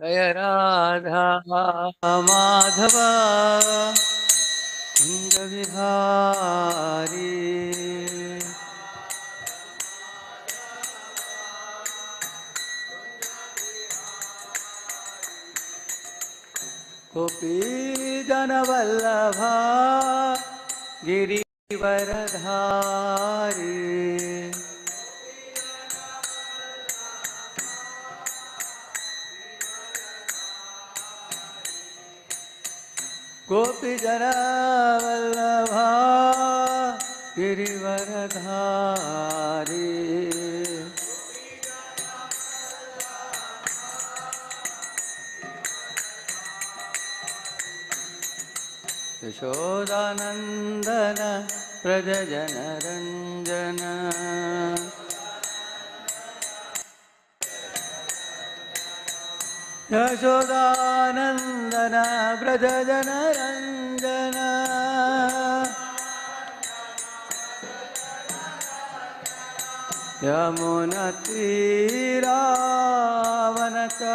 जय राधा माधव कुंज विहारी गोपी जन वल्लभा गिरिवरधारी गोपी जन वल्लभा गिरिवरधारी यशोदानंदन व्रज जनरंजन यशोदानंदन व्रज जनरंजन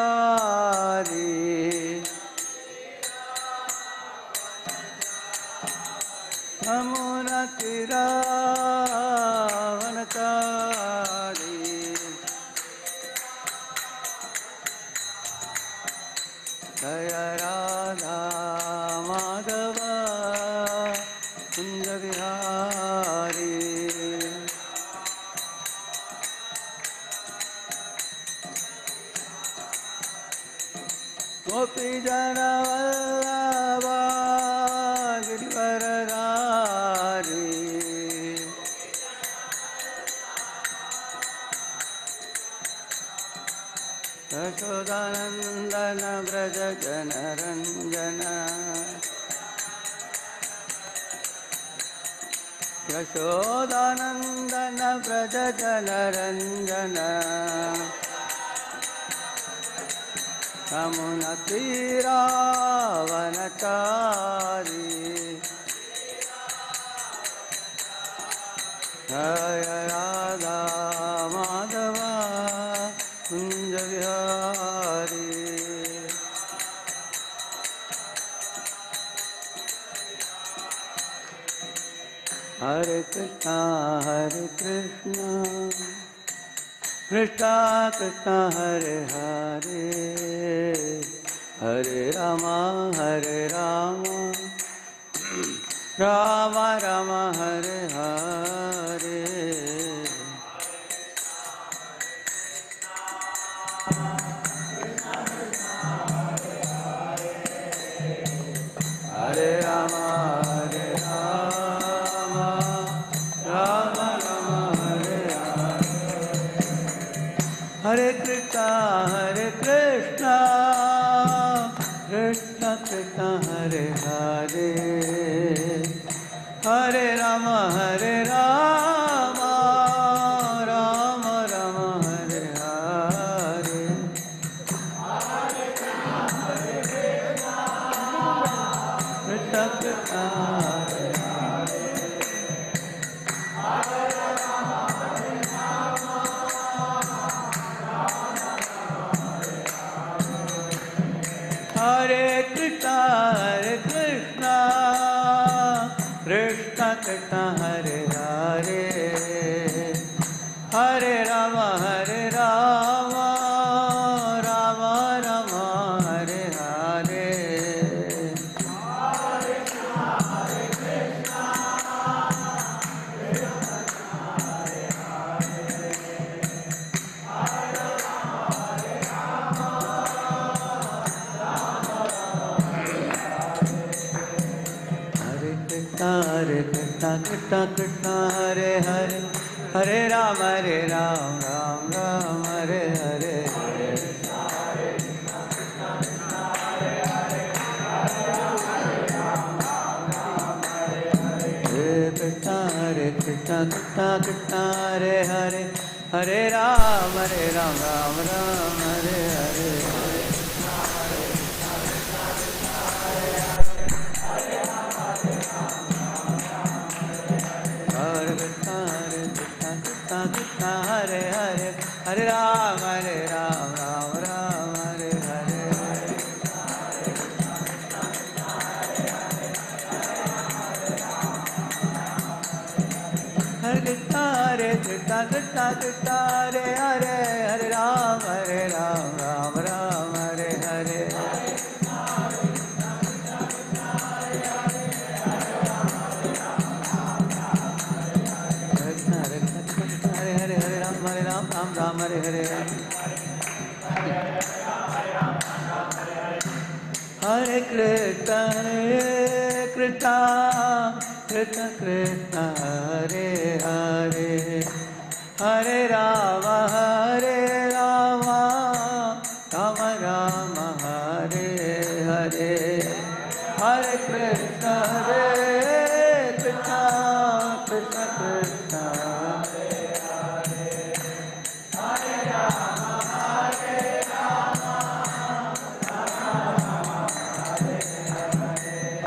यमुनतीरावनचारी यमुनतीरावनचारी जय राधा माधव कुंज विहारी गोपी जन वल्लभा गिरिवरधारी यशोदानंदन व्रज जनरंजन यशोदानंदन व्रज जनरंजन यमुनतीरावनचारी जय राधा माधव कुंज विहारी हरे कृष्णा कृष्णा कृष्णा हरे हरे हरे राम राम राम हरे हरे हरे राम राम राम हरे हरे हरे कृष्णा कृष्णा कृष्णा हरे हरे हरे राम राम राम हरे हरे कृष्णा कृष्णा हरे Krishna Krishna Krishna Hare Hare Hare Ram Ram Ram Hare Hare Hare Krishna Krishna Hare Hare Hare Ram Ram Ram Hare Hare Hare Krishna Krishna Krishna Hare Hare Hare Ram Ram Ram Hare Hare Krishna Hare Hare Hare Ram Ram Ram Hare Hare Hare Krishna Krishna Krishna Hare Hare Hare Ram Ram Ram Hare Hare Krishna Krishna Krishna Hare Hare Hare Ram Ram Ram Hare Hare Hare Krishna Krishna Krishna Krishna Hare Hare Hare Rama Rama Rama Hare Hare Hare Krishna Krishna Krishna Krishna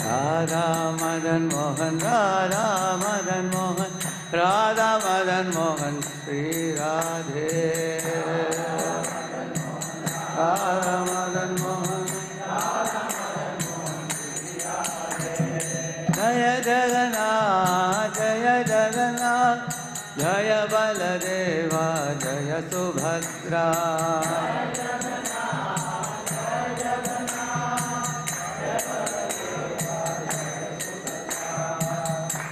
Radha Madan Mohan Radha Madan Mohan Radha Madan Mohan Sri Radhe Radha Madan Mohan Jaya Jagannath Jaya Jagannath Jaya Baladeva Jaya Subhadra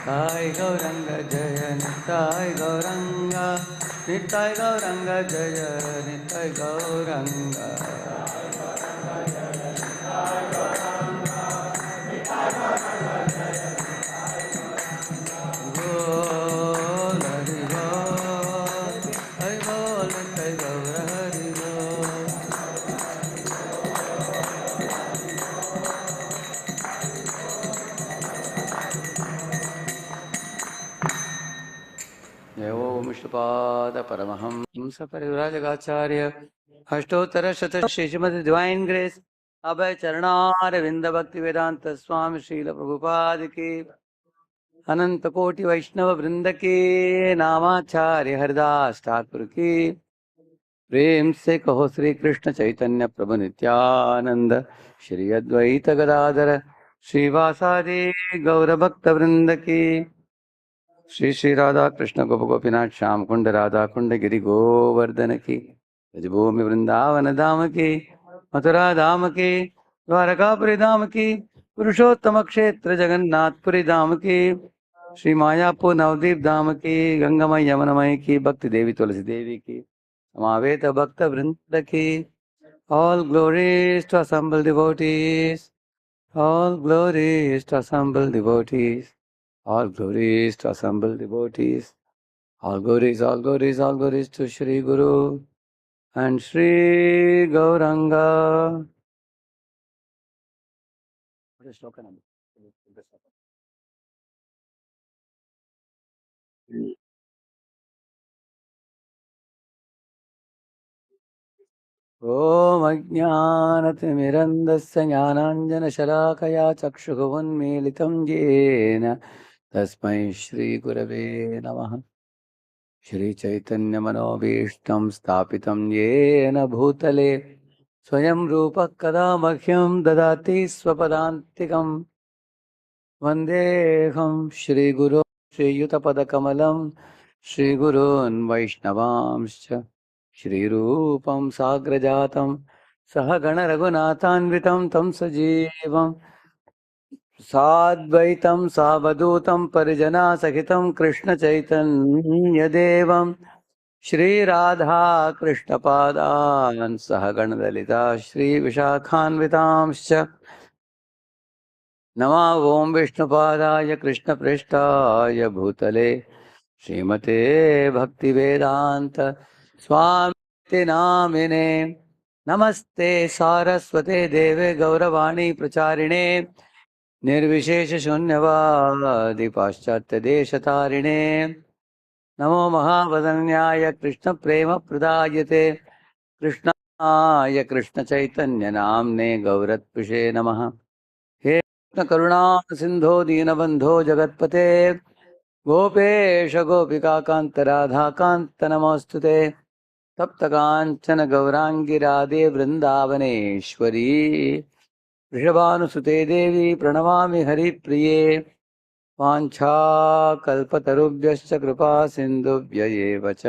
Nitai Gauranga Jaya Nitai Gauranga Nitai Gauranga Jaya Nitai Gauranga Gol Hari Gol Hari Gol Nitai Gaura Hari Gol Om Vishnupada Paramahams Parivrajagacharya Ashtottara Shatashi Srimad Divine Grace Abhay Charanar Vinda Bhakti Vedanta Swami Srila Prabhupada Ki Ananta Koti Vaishnava Vrinda Ki Namacharya Haridas Thakur Ki Prem Se Kaho Sri Krishna Chaitanya Prabhu Nityananda Shri Advaita Gadadhara Srivasadi Gaura Bhakta Vrinda Ki Shri Shri Radha Krishna गोप गोपीनाथ श्याम कुंड राधा कुंड गिरि गोवर्धन की ब्रजभूमि वृंदावन धाम की मथुरा धाम की द्वारकापुरी धाम की पुरुषोत्तम क्षेत्र जगन्नाथपुरी धाम की श्री मायापुर नवदीप धाम की गंगामय यमुनामय की भक्ति देवी तुलसी देवी की समावेत भक्त वृंद की all glories to assemble devotees all glories to assemble devotees all glories to assemble devotees all glories all glories all glories to Shri Guru and Shri Gauranga. What is shloka number? Om Ajnanatimirandasya Jnananjana-shalakaya Chakshugavunmilitam Jena Tasmai Shri Gurave Namaha. Shri Chaitanya Manobhishtam Stapitam Yena Bhutale Swayam Rupa Kada Makhyam Dadati Swapadantikam Vandeham Shri Guru Shri Yutapada Kamalam Shri Gurun Vaishnavamscha Shri Rupam Sagrajatam Sahagana Raghunathanvitam Tam Sajeevam Sadvaitam Savadutam Parijana Sahitam Krishna Chaitanya Devam Shri Radha Krishna Padan Sahagana Dalita Shri Vishakhanvitamscha Nama Om Vishnupadaya Krishna Prishtaya Bhutale Srimate Bhakti Vedanta Swami Namine Namaste Saraswate Deve Gauravani Pracharine Nirvishesha Shunyavadi Paschatya Deshatarine Namo Mahavadanyaya Krishna Prema Pradayate Krishnaya Krishna Chaitanya Namne Gauratpushe Namaha He Krishna Karuna Sindho Dinabandho Jagatpate Gopesha Gopika Kanta Radha Kanta Namostute Tapta Kanchana Gaurangi Radhe Vrindavaneshwari Vrishabhanusute Devi Pranamami Hari Priye वाञ्छाकल्पतरुभ्यश्च कृपा सिन्धुभ्य एव च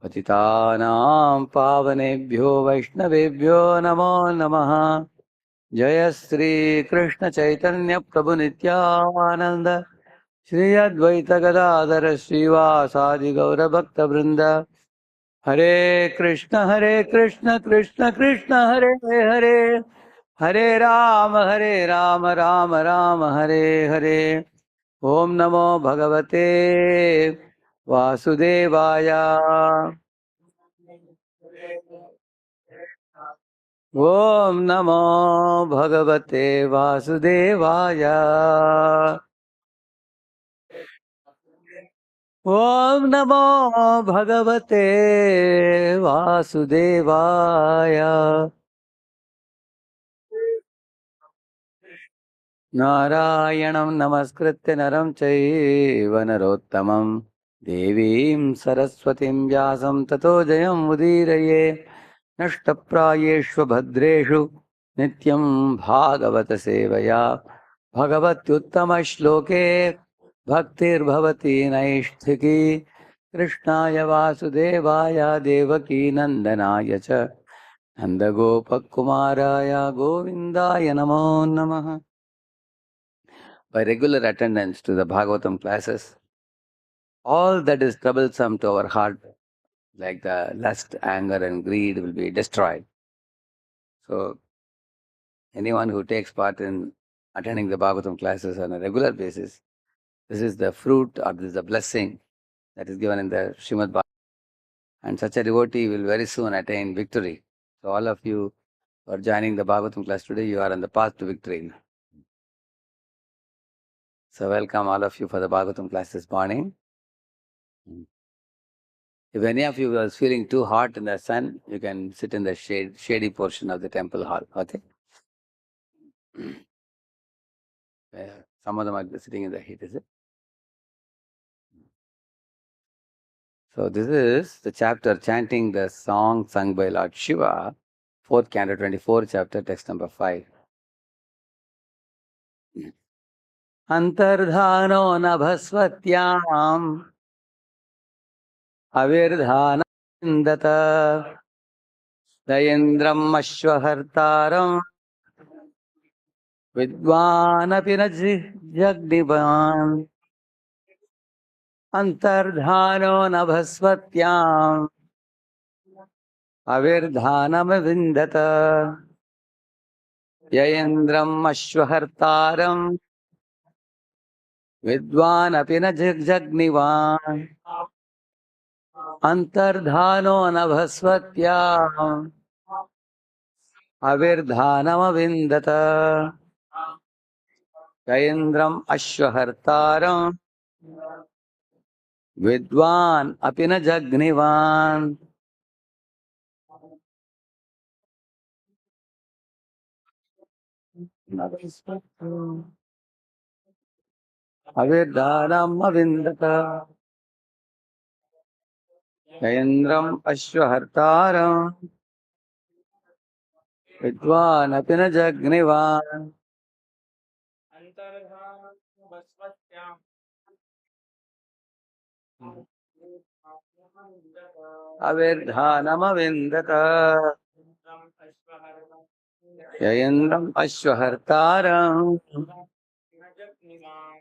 पतितानां पावनेभ्यो वैष्णवेभ्यो नमो नमः। जय श्री कृष्ण चैतन्य प्रभु नित्यानंद श्री अद्वैत गदाधर श्रीवासादि गौर भक्त वृंद। हरे कृष्ण कृष्ण कृष्ण हरे हरे, हरे राम राम राम हरे हरे। ओम नमो भगवते वासुदेवाय। ओम नमो भगवते वासुदेवाय। ओम नमो भगवते वासुदेवाय। नारायणं नमस्कृत्य नरं चैव नरोत्तमं देवीं सरस्वतीं व्यासं ततो जयं मुदीरये। नष्टप्रायेषु भद्रेषु नित्यं भागवत सेवया भगवत्युत्तमश्लोके भक्तिर्भवति नैष्ठिकी। कृष्णाय वासुदेवाय देवकी नन्दनाय च नन्दगोपकुमाराय गोविन्दाय नमो नमः। By regular attendance to the Bhagavatam classes, all that is troublesome to our heart, like the lust, anger, and greed, will be destroyed. So, anyone who takes part in attending the Bhagavatam classes on a regular basis, this is the fruit or this is the blessing that is given in the Srimad Bhagavatam. And such a devotee will very soon attain victory. So, all of you who are joining the Bhagavatam class today, you are on the path to victory. So, welcome all of you for the Bhagavatam class this morning. If any of you is feeling too hot in the sun, you can sit in the shady portion of the temple hall. Okay? Some of them are sitting in the heat, is it? So this is the chapter chanting the song sung by Lord Shiva, 4th canto, 24th chapter, text number 5. Antardhano nabhasvatyam avirdhana indata dayendram ashvahartaram vidvanapi na jagdivan. Antardhano nabhasvatyam avirdhanam vindata yayendram ashvahartaram vidvan api na jagnivan. Antardhano nabhasvatyam avirdhanam vindata yayendram ashvahartaram vidvan api na jagnivan. Avirdhanam vindata yayendram ashvahartaram vidvan api na jagnivan. Avirdhanam vindata yayendram ashvahartaram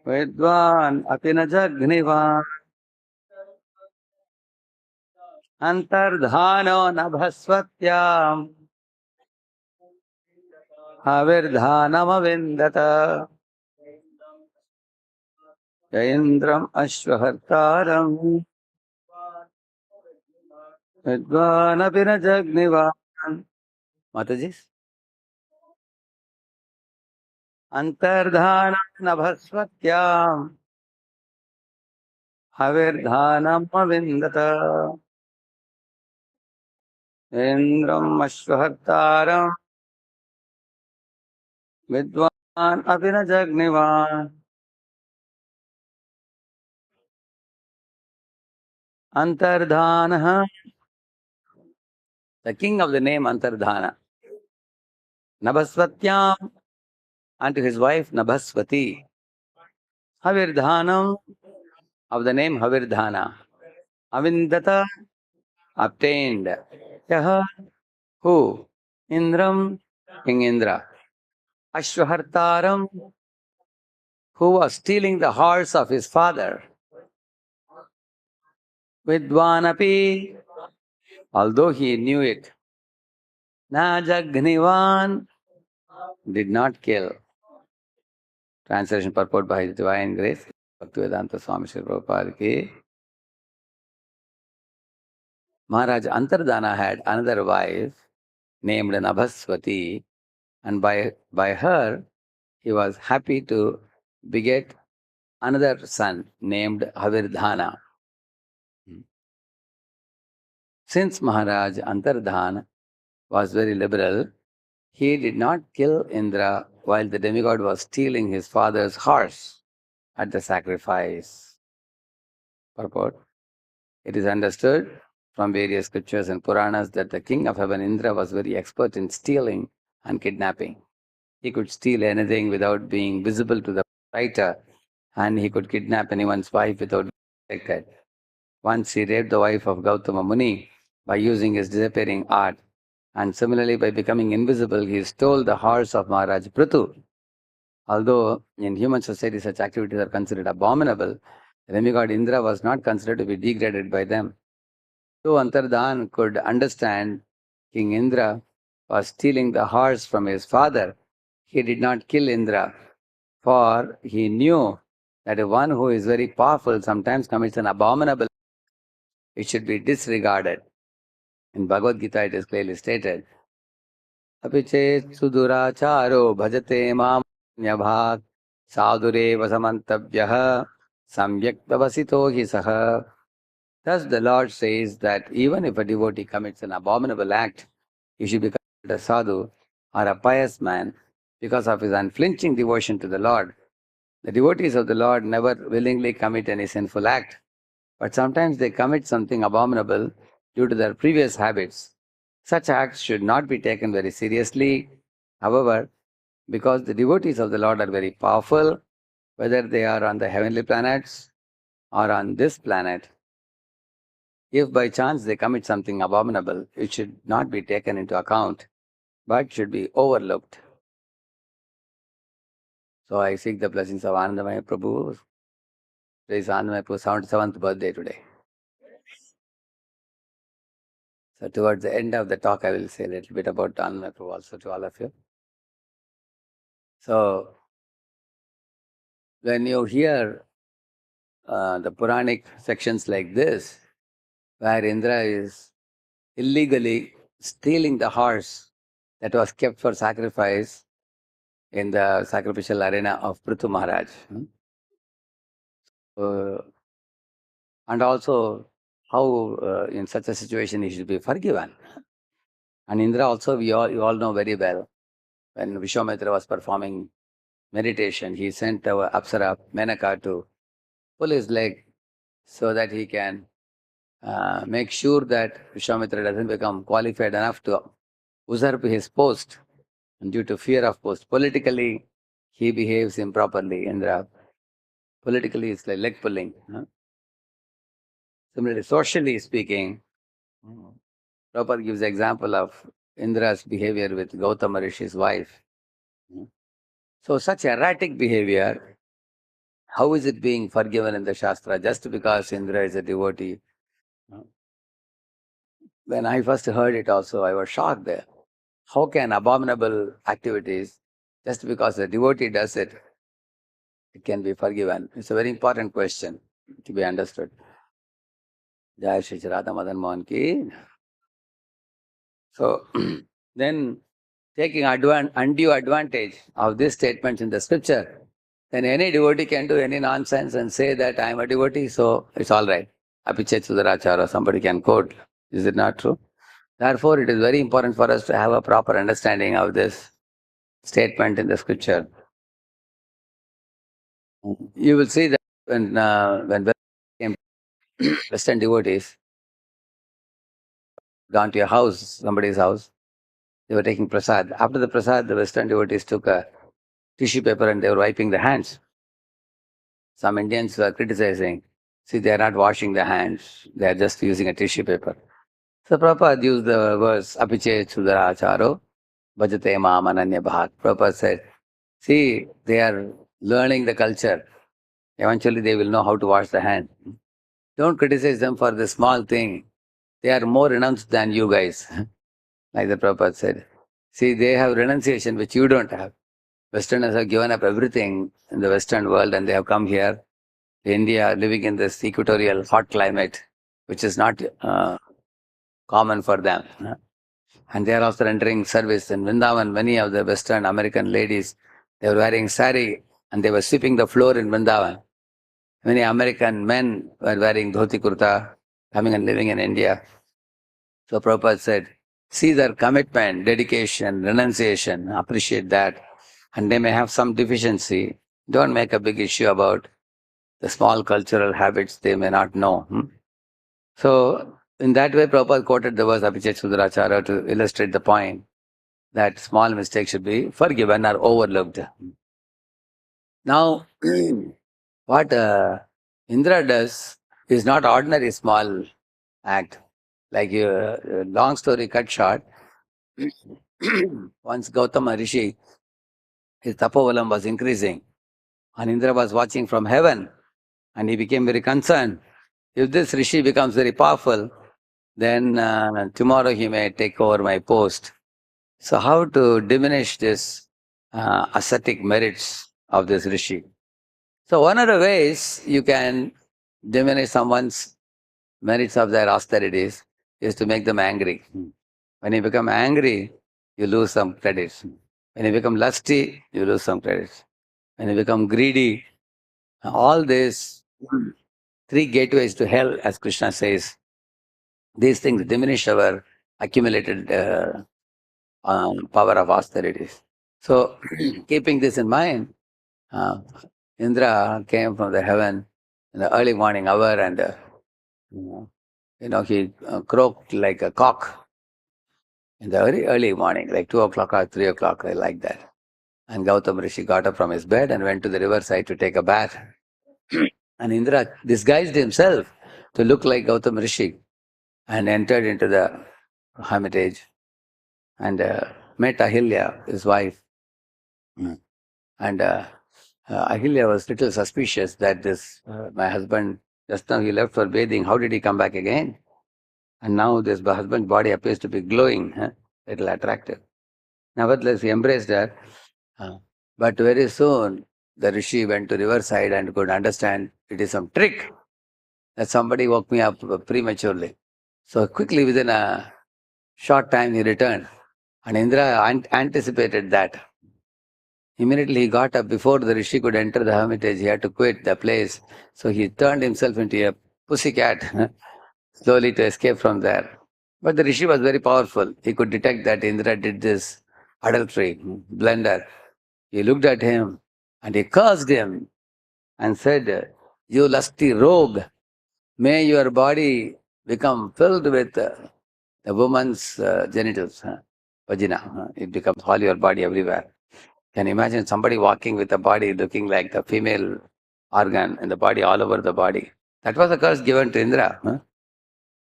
vidvan api na jagnivan. Antardhano nabhasvatyam avirdhanam vindata yayendram ashvahartaram vidvan api na jagnivan. Mataji. Antardhana nabhasvatyam avirdhanam vindata yayendram ashvahartaram vidvan api na jagnivan. Antardhana, the king of the name Antardhana. Nabhasvatyam, and to his wife Nabhasvati. Havirdhanam, of the name Havirdhana. Avindata, obtained. Yaha, who? Indram, King Indra. Ashwahartaram, who was stealing the horse of his father. Vidvanapi, although he knew it. Najagnivan, did not kill. Translation purport by His Divine Grace, Bhaktivedanta Swami Sri Prabhupada ki. Maharaj Antardana had another wife named Nabhaswati, and by her he was happy to beget another son named Havirdhana. Since Maharaj Antardana was very liberal, he did not kill Indra while the demigod was stealing his father's horse at the sacrifice. Purport. It is understood from various scriptures and Puranas that the king of heaven, Indra, was very expert in stealing and kidnapping. He could steal anything without being visible to the writer, and he could kidnap anyone's wife without being detected. Once he raped the wife of Gautama Muni by using his disappearing art, and similarly by becoming invisible, he stole the horse of Maharaj Prithu. Although in human society such activities are considered abominable, the demigod Indra was not considered to be degraded by them. Though Antardhan could understand King Indra was stealing the horse from his father, he did not kill Indra, for he knew that one who is very powerful sometimes commits an abominable, it should be disregarded. In Bhagavad Gita it is clearly stated, Apichet suduracharo bhajate mam nyabhat sadureva samantavyaha samyak tavasito hi saha. Thus the Lord says that even if a devotee commits an abominable act, he should be considered a sadhu or a pious man because of his unflinching devotion to the Lord. The devotees of the Lord never willingly commit any sinful act, but sometimes they commit something abominable due to their previous habits. Such acts should not be taken very seriously. However, because the devotees of the Lord are very powerful, whether they are on the heavenly planets or on this planet, if by chance they commit something abominable, it should not be taken into account, but should be overlooked. So I seek the blessings of Anandamaya Prabhu. Today is Anandamaya Prabhu's 77th birthday today. So towards the end of the talk, I will say a little bit about Anandamaya Prabhu also to all of you. So when you hear the Puranic sections like this, where Indra is illegally stealing the horse that was kept for sacrifice in the sacrificial arena of Prithu Maharaj. And also how in such a situation he should be forgiven. And Indra also, you all know very well, when Vishwamitra was performing meditation, he sent our Apsara Menaka to pull his leg so that he can make sure that Vishwamitra doesn't become qualified enough to usurp his post. And due to fear of post, politically he behaves improperly. Indra, politically it's like leg pulling. Similarly, socially speaking, Prabhupada gives example of Indra's behavior with Gautama Rishi's wife. So such erratic behavior, how is it being forgiven in the Shastra just because Indra is a devotee? When I first heard it also, I was shocked there. How can abominable activities, just because the devotee does it, it can be forgiven? It's a very important question to be understood. Jai Shri Radha Madan Mohan ki. So then taking undue advantage of these statements in the scripture, then any devotee can do any nonsense and say that I am a devotee, so it's all right. Apichet Sudarachara, somebody can quote. Is it not true? Therefore, it is very important for us to have a proper understanding of this statement in the scripture. You will see that when came Western devotees gone to your house, somebody's house, they were taking prasad. After the prasad, the Western devotees took a tissue paper and they were wiping their hands. some Indians were criticizing, see, they are not washing their hands, they are just using a tissue paper. So Prabhupada used the verse, Apiche Sudaracharo, Bhajate Mam Ananya Bhat. Prabhupada said, see, they are learning the culture. Eventually they will know how to wash the hand. Don't criticize them for the small thing. They are more renounced than you guys. Like the Prabhupada said. See, they have renunciation which you don't have. Westerners have given up everything in the Western world and they have come here to India, living in this equatorial hot climate, which is not common for them. And they are also rendering service. In Vrindavan, many of the Western American ladies, they were wearing sari and they were sweeping the floor in Vrindavan. Many American men were wearing dhoti kurta, coming and living in India. So Prabhupada said, see their commitment, dedication, renunciation, appreciate that. And they may have some deficiency. Don't make a big issue about the small cultural habits they may not know. So in that way, Prabhupada quoted the verse Abhichet Sudarachara to illustrate the point that small mistakes should be forgiven or overlooked. Now, what Indra does is not ordinary small act. Like long story cut short, once Gautama Rishi, his tapovalam was increasing, and Indra was watching from heaven, and he became very concerned. If this Rishi becomes very powerful, then tomorrow he may take over my post. So how to diminish this ascetic merits of this Rishi? So one of the ways you can diminish someone's merits of their austerities is to make them angry. When you become angry, you lose some credits. When you become lusty, you lose some credits. When you become greedy, all these three gateways to hell, as Krishna says, these things diminish our accumulated power of austerities. So, keeping this in mind, Indra came from the heaven in the early morning hour and he croaked like a cock in the very early morning, like 2 o'clock or 3 o'clock, like that. And Gautam Rishi got up from his bed and went to the riverside to take a bath. And Indra disguised himself to look like Gautam Rishi and entered into the hermitage and met Ahilya, his wife. And Ahilya was little suspicious that this, my husband, just now he left for bathing, how did he come back again? And now this husband's body appears to be glowing, little attractive. Nevertheless, he embraced her. But very soon, the rishi went to riverside and could understand it is some trick that somebody woke me up prematurely. So quickly, within a short time, he returned. And Indra anticipated that. Immediately he got up before the rishi could enter the hermitage. He had to quit the place. So he turned himself into a pussycat slowly to escape from there. But the rishi was very powerful. He could detect that Indra did this adultery, blunder. He looked at him and he cursed him and said, you lusty rogue, may your body become filled with the woman's genitals, vagina. It becomes all your body everywhere. Can you imagine somebody walking with a body looking like the female organ in the body, all over the body? That was a curse given to Indra.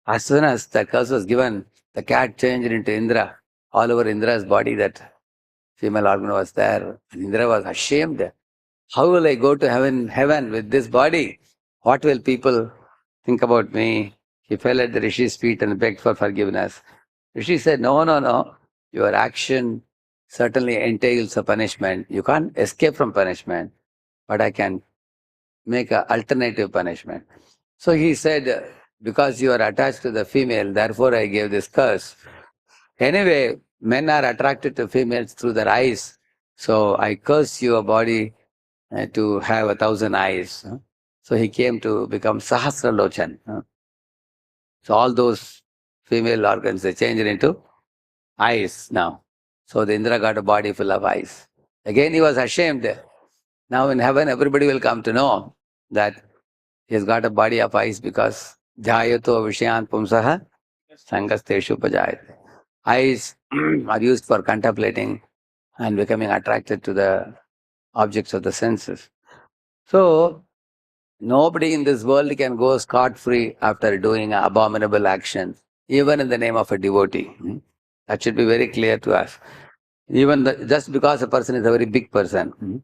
As soon as the curse was given, the cat changed into Indra. All over Indra's body, that female organ was there. And Indra was ashamed. How will I go to heaven with this body? What will people think about me? He fell at the Rishi's feet and begged for forgiveness. Rishi said, no, no, no. Your action certainly entails a punishment. You can't escape from punishment, but I can make an alternative punishment. So he said, because you are attached to the female, therefore I gave this curse. Anyway, men are attracted to females through their eyes. So I curse your body to have 1,000 eyes. So he came to become Sahasralochan. So all those female organs, they changed into eyes now. So the Indra got a body full of eyes. Again, he was ashamed. Now in heaven, everybody will come to know that he has got a body of eyes because Jayato Vishayan Pumsaha Sangasteshu Pajayate. Eyes are used for contemplating and becoming attracted to the objects of the senses. So Nobody in this world can go scot-free after doing an abominable action, even in the name of a devotee. That should be very clear to us. Just because a person is a very big person.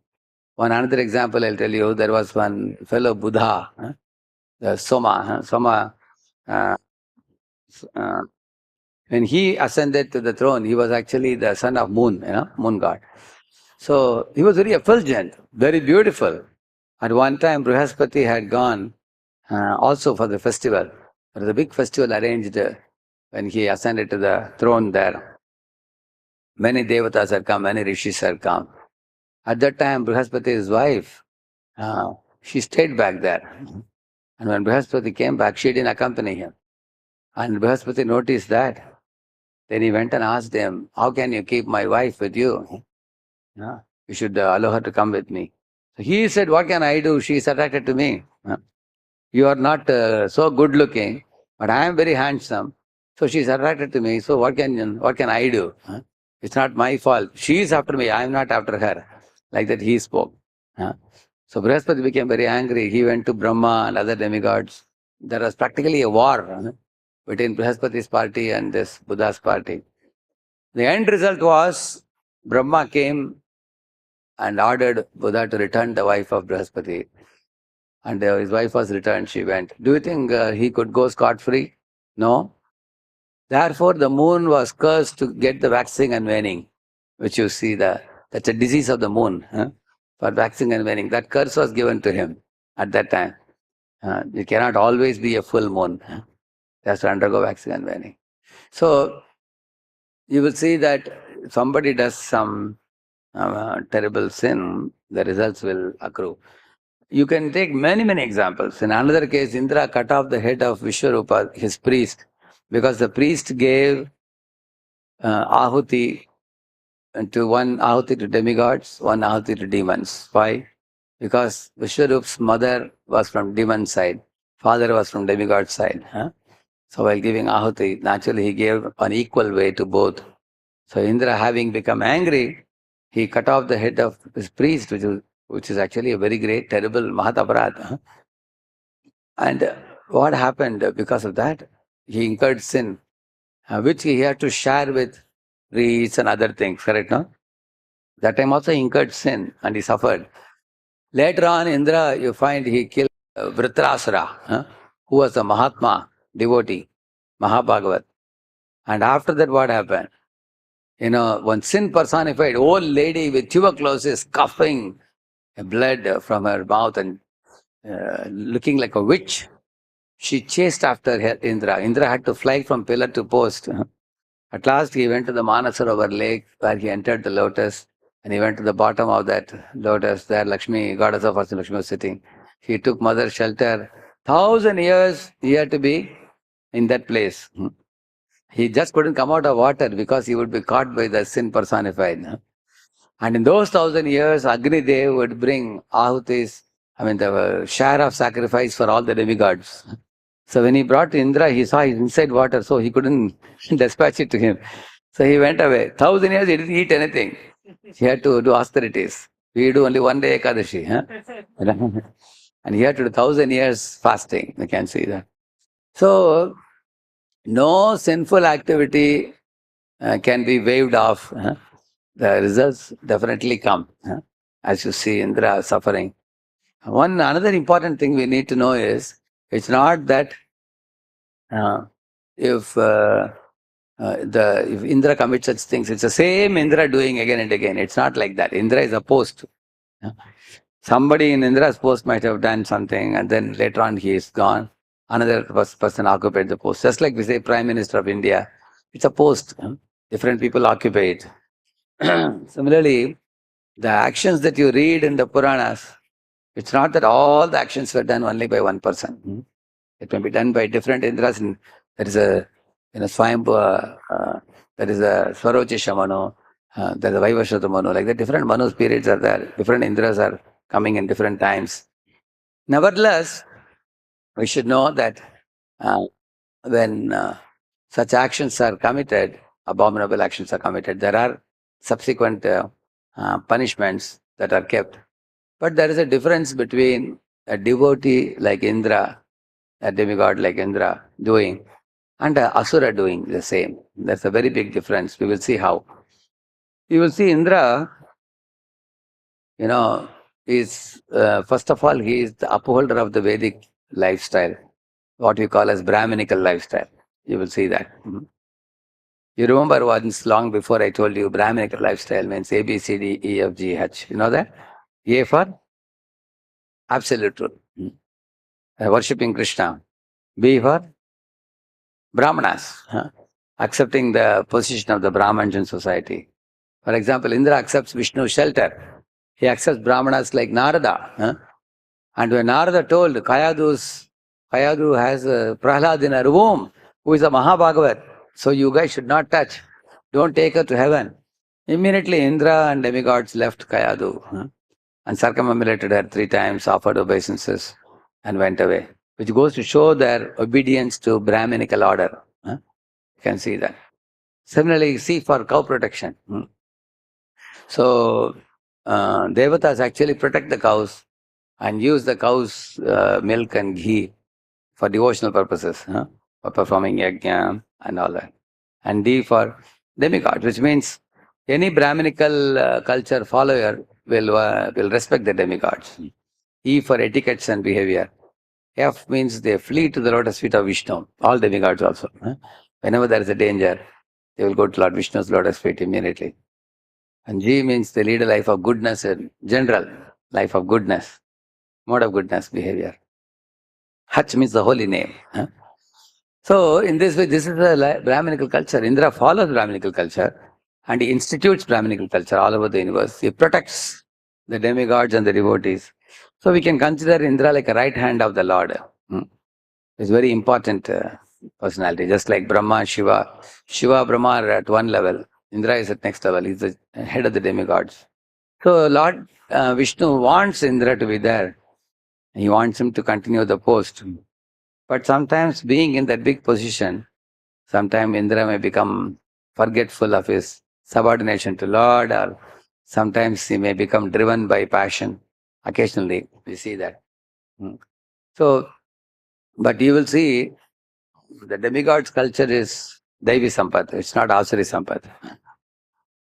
One another example I'll tell you, there was one fellow Buddha, the Soma. Uh, uh, when he ascended to the throne, he was actually the son of Moon, Moon god. So he was very effulgent, very beautiful. At one time, Brihaspati had gone also for the festival. There was a big festival arranged when he ascended to the throne there. Many devatas had come, many rishis had come. At that time, Brihaspati's wife, she stayed back there. And when Brihaspati came back, she didn't accompany him. And Brihaspati noticed that. Then he went and asked him, how can you keep my wife with you? You should allow her to come with me. So he said, what can I do? She is attracted to me. You are not so good looking, but I am very handsome. So she is attracted to me. So what can I do? It's not my fault. She is after me. I am not after her. Like that he spoke. So Brihaspati became very angry. He went to Brahma and other demigods. There was practically a war between Brihaspati's party and this Buddha's party. The end result was Brahma came and ordered Buddha to return the wife of Brihaspati. And his wife was returned, she went. Do you think he could go scot-free? No. Therefore, the moon was cursed to get the waxing and waning, which you see, that's a disease of the moon, for waxing and waning. That curse was given to him at that time. It cannot always be a full moon. It has to undergo waxing and waning. So, you will see that if somebody does some terrible sin, the results will accrue. You can take many, many examples. In another case, Indra cut off the head of Vishwarupa, his priest, because the priest gave ahuti one ahuti to demigods, one ahuti to demons. Why? Because Vishwarupa's mother was from demon side, father was from demigod side. So while giving ahuti, naturally he gave an equal way to both. So Indra, having become angry, he cut off the head of his priest, which is actually a very great, terrible Mahataparad. And what happened because of that? He incurred sin, which he had to share with priests and other things, correct? No? That time also he incurred sin and he suffered. Later on, Indra, you find he killed Vritrasura, who was a Mahatma devotee, Mahabhagavat. And after that, what happened? One sin personified, old lady with tuberculosis coughing blood from her mouth and looking like a witch. She chased after Indra. Indra had to fly from pillar to post. At last, he went to the Manasarovar lake where he entered the lotus and he went to the bottom of that lotus. There, Lakshmi, goddess of Lakshmi, was sitting. He took mother shelter. 1,000 years he had to be in that place. He just couldn't come out of water because he would be caught by the sin personified. And in those 1,000 years, Agni Dev would bring ahutis, the share of sacrifice for all the demigods. So when he brought Indra, he saw his inside water, so he couldn't dispatch it to him. So he went away. 1,000 years he didn't eat anything. He had to do austerities. We do only one day Ekadashi. And he had to do 1,000 years fasting. You can see that. So no sinful activity can be waved off. The results definitely come. As you see Indra suffering. Another important thing we need to know is, it's not that if Indra commits such things, it's the same Indra doing again and again. It's not like that. Indra is a post. Somebody in Indra's post might have done something and then later on he is gone. Another person occupied the post. Just like we say Prime Minister of India, it's a post. Different people occupy it. Similarly, the actions that you read in the Puranas, it's not that all the actions were done only by one person. It may be done by different Indras. There is a Swayambhu, there is a Swarochesha Manu, there is a Vaivashrata Manu. Like that, different Manu's periods are there. Different Indras are coming in different times. Nevertheless, we should know that when such actions are committed, abominable actions are committed, there are subsequent punishments that are kept. But there is a difference between a devotee like Indra, a demigod like Indra doing, and a Asura doing the same. That's a very big difference. We will see how. You will see Indra, you know, is first of all, he is the upholder of the Vedic lifestyle, what we call as Brahminical lifestyle. You will see that. Mhm. You remember once long before I told you Brahminical lifestyle means A, B, C, D, E, F, G, H. You know that? A for absolute truth, worshipping Krishna. B for Brahmanas, accepting the position of the Brahmins in society. For example, Indra accepts Vishnu's shelter. He accepts Brahmanas like Narada. And when Narada told Kayadu has Prahlad in her womb, who is a Mahabhagavat, so you guys should not touch. Don't take her to heaven. Immediately Indra and demigods left Kayadu and circumambulated her 3 times, offered obeisances, and went away, which goes to show their obedience to Brahminical order. You can see that. Similarly, see for cow protection. So, devatas actually protect the cows and use the cow's milk and ghee for devotional purposes, for performing yajna and all that. And D for demigod, which means any Brahminical culture follower will respect the demigods. E for etiquettes and behavior. F means they flee to the lotus feet of Vishnu, all demigods also. Whenever there is a danger, they will go to Lord Vishnu's lotus feet immediately. And G means they lead a life of goodness in general, life of goodness, mode of goodness, behavior. Hach means the holy name. So, in this way, this is the Brahminical culture. Indra follows Brahminical culture and he institutes Brahminical culture all over the universe. He protects the demigods and the devotees. So, we can consider Indra like a right hand of the Lord. It's very important personality, just like Brahma, Shiva. Shiva, Brahma are at one level. Indra is at next level. He's the head of the demigods. So, Lord Vishnu wants Indra to be there. He wants him to continue the post. But sometimes being in that big position, sometimes Indra may become forgetful of his subordination to Lord, or sometimes he may become driven by passion. Occasionally, we see that. So, but you will see the demigod's culture is Devi Sampat, it's not Asuri Sampat.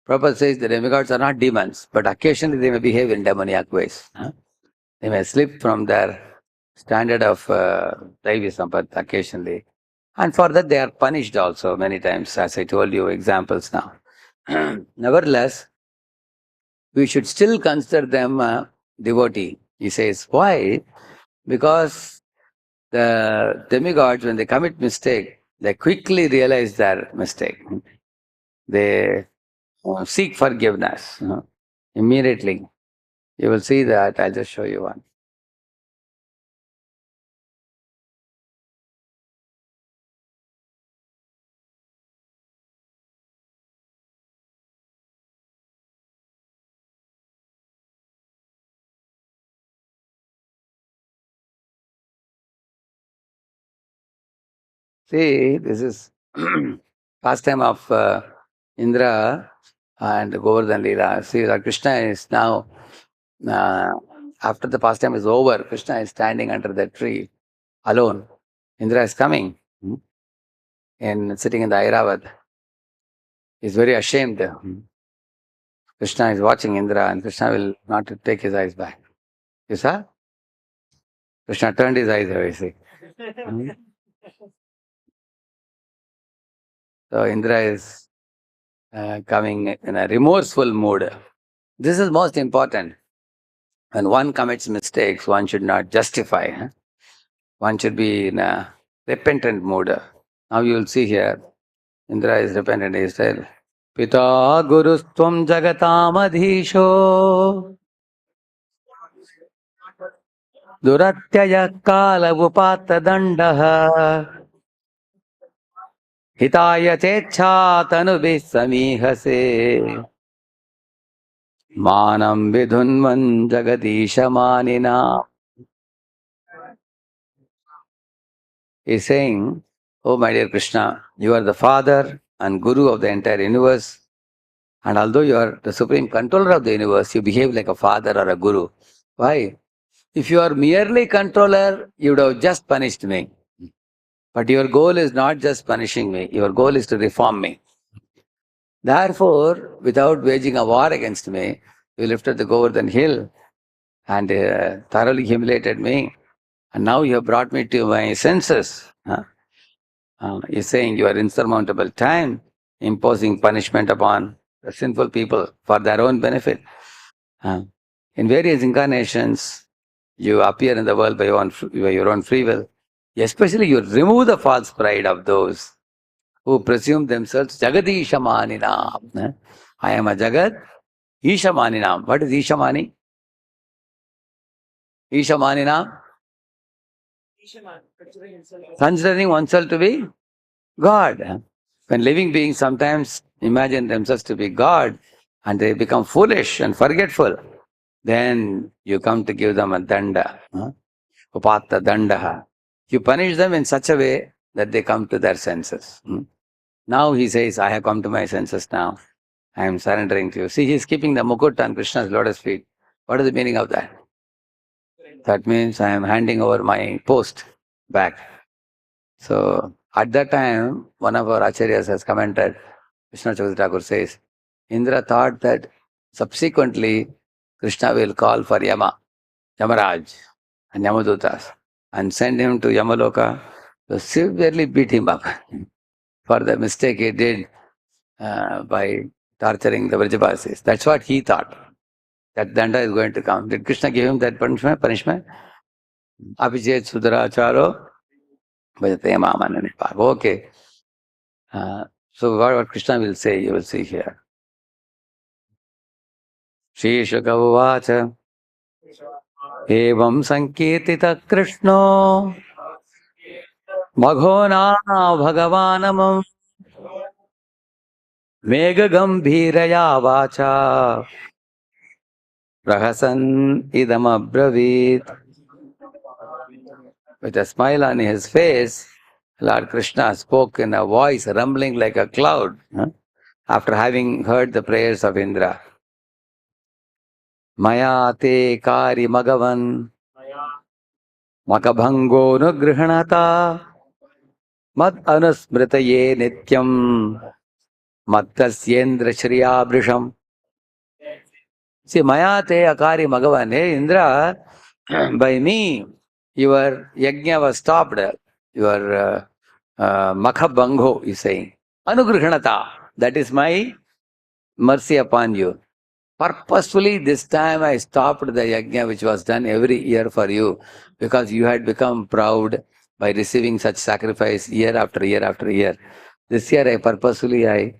Prabhupada says the demigods are not demons, but occasionally they may behave in demoniac ways. They may slip from their standard of Devi Sampat occasionally. And for that they are punished also many times, as I told you examples now. Nevertheless, we should still consider them a devotee. He says, why? Because the demigods, when they commit mistake, they quickly realize their mistake. They seek forgiveness immediately. You will see that. I'll just show you one. See, this is pastime of Indra and Govardhan Leela. See, Lord Krishna is now, after the pastime is over, Krishna is standing under the tree alone. Indra is coming and sitting in the Airavat. He's very ashamed. Krishna is watching Indra and Krishna will not take his eyes back. You saw? Krishna turned his eyes away, see. So Indra is coming in a remorseful mood. This is most important. When one commits mistakes, one should not justify. One should be in a repentant mood. Now you will see here, Indra is repentant. He said, Pita Gurustvam Jagatamadhisho Duratyaya Kala Vupata Dandaha Hitaya Checha Tanubhi Samihase Manam Vidhunvan Jagadisha Manina. He is saying, oh my dear Krishna, you are the father and guru of the entire universe. And although you are the supreme controller of the universe, you behave like a father or a guru. Why? If you are merely controller, you would have just punished me. But your goal is not just punishing me, your goal is to reform me. Therefore, without waging a war against me, you lifted the Govardhan hill and thoroughly humiliated me. And now you have brought me to my senses. You're saying you are insurmountable time, imposing punishment upon the sinful people for their own benefit. In various incarnations, you appear in the world by your own free will. Especially, you remove the false pride of those who presume themselves Jagadishamanina. I am a Jagat Ishamanina. What is Ishamani? Ishamanina? Considering oneself to be God. When living beings sometimes imagine themselves to be God and they become foolish and forgetful, then you come to give them a danda, upata dandaha. You punish them in such a way that they come to their senses. Now he says, I have come to my senses now. I am surrendering to you. See, he is keeping the mukut on Krishna's lotus feet. What is the meaning of that? That means I am handing over my post back. So at that time, one of our acharyas has commented, Krishna Chaudhary Thakur says, Indra thought that subsequently Krishna will call for Yamaraj and Yamadutas and send him to Yamaloka to severely beat him up for the mistake he did by torturing the Vrajabasis. That's what he thought. That danda is going to come. Did Krishna give him that punishment? Abhijit Sudaracharo Bhajate Mamanani. Okay. So what Krishna will say, you will see here. Shri Shaka Uvacha Evam Sankirtita Krishno Maghona Bhagavanamam Mega Gambhiraya Vacha Rahasan Idam Abravit. With a smile on his face, Lord Krishna spoke in a voice rumbling like a cloud, after having heard the prayers of Indra. Maya te kari magavan makabhango nugrihanata mad anusmritaye nityam maddasyendra shriyabhrisham. See, maya te akari magavan. Hey Indra, by me, your yajna was stopped. Your makabhango is saying. Anugrihanata. That is my mercy upon you. Purposefully, this time I stopped the yajna which was done every year for you because you had become proud by receiving such sacrifice year after year after year. This year, I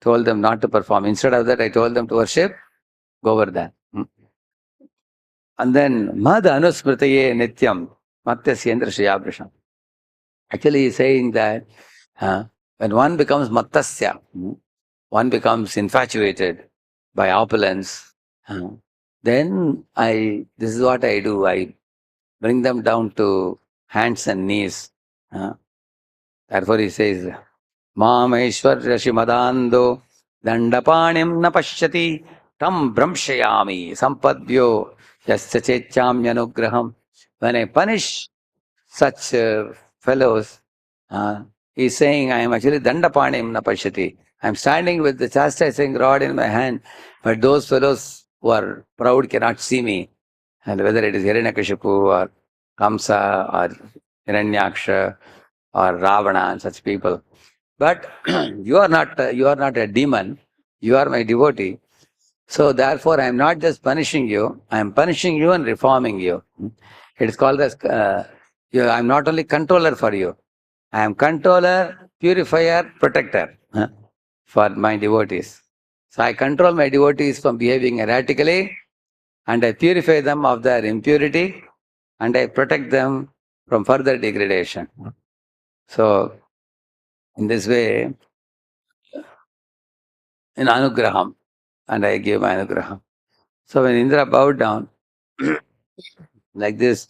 told them not to perform. Instead of that, I told them to worship Govardhan. And then, Mad Anusmritaye Nityam Matyasyendra Shriyabrisham. Actually, he's saying that when one becomes Mattasya, one becomes infatuated by opulence, then this is what I do. I bring them down to hands and knees. Therefore he says, Mam Aishwarya Shimadando Dandapanim na pashyati tam brahmshayami sampadvyo yasya chechamyanugraham. When I punish such fellows, he's saying, I am actually Dandapanim na pashyati. I am standing with the chastising rod in my hand, but those fellows who are proud cannot see me. And whether it is Hiranyakashipu or Kamsa or Hiranyaksha or Ravana and such people. But you are not a demon, you are my devotee. So therefore I am not just punishing you, I am punishing you and reforming you. It is called as, I am not only controller for you, I am controller, purifier, protector for my devotees. So I control my devotees from behaving erratically, and I purify them of their impurity, and I protect them from further degradation. So, in this way, in Anugraham, and I give my Anugraham. So when Indra bowed down, like this,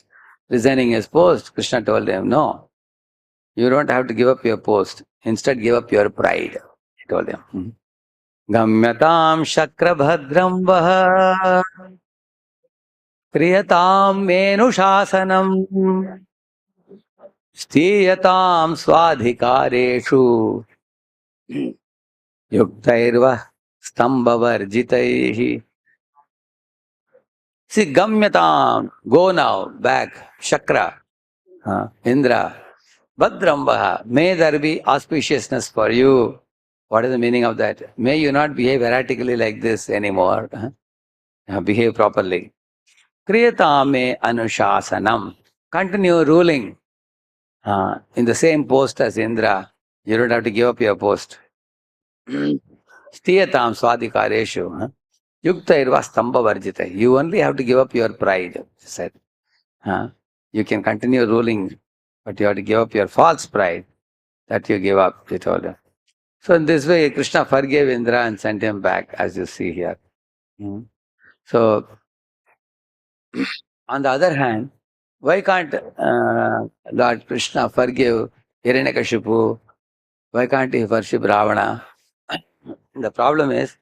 resigning his post, Krishna told him, no, you don't have to give up your post. Instead, give up your pride, he told him. Gamyatam shakra bhadram vaha Kriyatam menushasanam Stiyatam swadhikareshu Yuktairva stambhavarjitaihi. See, gamyatam, go now, back, Shakra, Indra, Bhadrambha, may there be auspiciousness for you. What is the meaning of that? May you not behave erratically like this anymore. Behave properly. Kriyatame anushasanam. Continue ruling in the same post as Indra. You don't have to give up your post. Stiyatam swadhikareshu. Yukta irva stamba varjita. You only have to give up your pride, he said. You can continue ruling, but you have to give up your false pride. That you give up, he told him. So in this way, Krishna forgave Indra and sent him back, as you see here. So, on the other hand, why can't Lord Krishna forgive Hiranyakashipu? Why can't he worship Ravana? The problem is,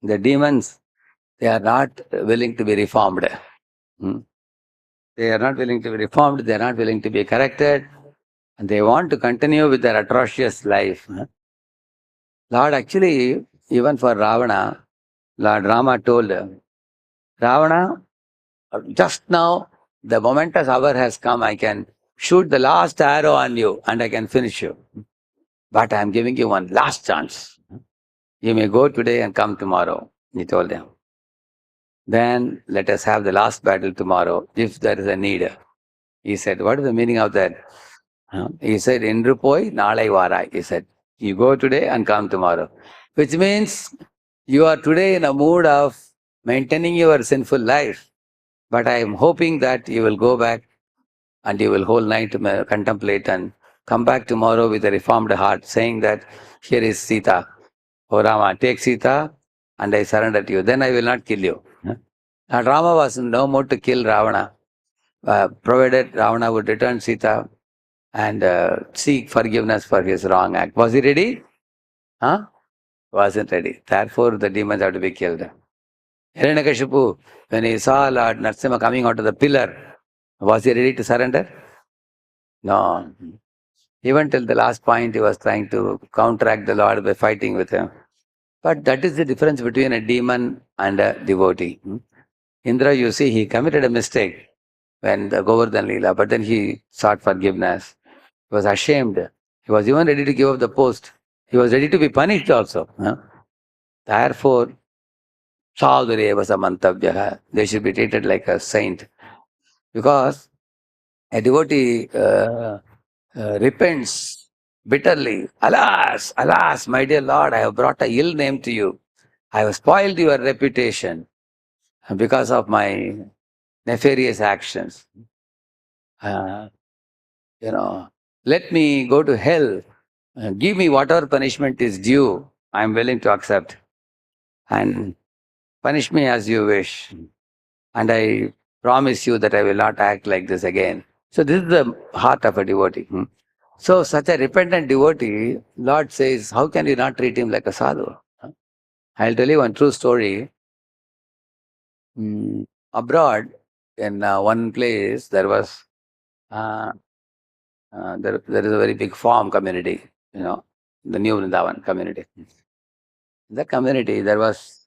the demons, they are not willing to be reformed. They are not willing to be reformed, they are not willing to be corrected, and they want to continue with their atrocious life. Lord, actually, even for Ravana, Lord Rama told Ravana, just now, the momentous hour has come, I can shoot the last arrow on you and I can finish you. But I am giving you one last chance. You may go today and come tomorrow, he told them. Then let us have the last battle tomorrow, if there is a need. He said, what is the meaning of that? He said, Indru poi, nalai varai. He said, you go today and come tomorrow. Which means you are today in a mood of maintaining your sinful life. But I am hoping that you will go back and you will whole night contemplate and come back tomorrow with a reformed heart, saying that here is Sita. Oh Rama, take Sita and I surrender to you. Then I will not kill you. And Rama was no more to kill Ravana, provided Ravana would return Sita and seek forgiveness for his wrong act. Was he ready? Wasn't ready. Therefore, the demons have to be killed. Hiranyakashipu, when he saw Lord Narasimha coming out of the pillar, was he ready to surrender? No. Even till the last point, he was trying to counteract the Lord by fighting with him. But that is the difference between a demon and a devotee. Indra, you see, he committed a mistake when the Govardhan Leela, but then he sought forgiveness. He was ashamed. He was even ready to give up the post. He was ready to be punished also. Therefore, sadhureva samantavyaha, they should be treated like a saint. Because a devotee repents bitterly. Alas, alas, my dear Lord, I have brought a ill name to you. I have spoiled your reputation because of my nefarious actions. Let me go to hell. Give me whatever punishment is due. I am willing to accept. And punish me as you wish. And I promise you that I will not act like this again. So this is the heart of a devotee. So such a repentant devotee, Lord says, how can you not treat him like a sadhu? I'll tell you one true story. Abroad, in one place, there was there is a very big farm community, the new Vrindavan community. In that community, there was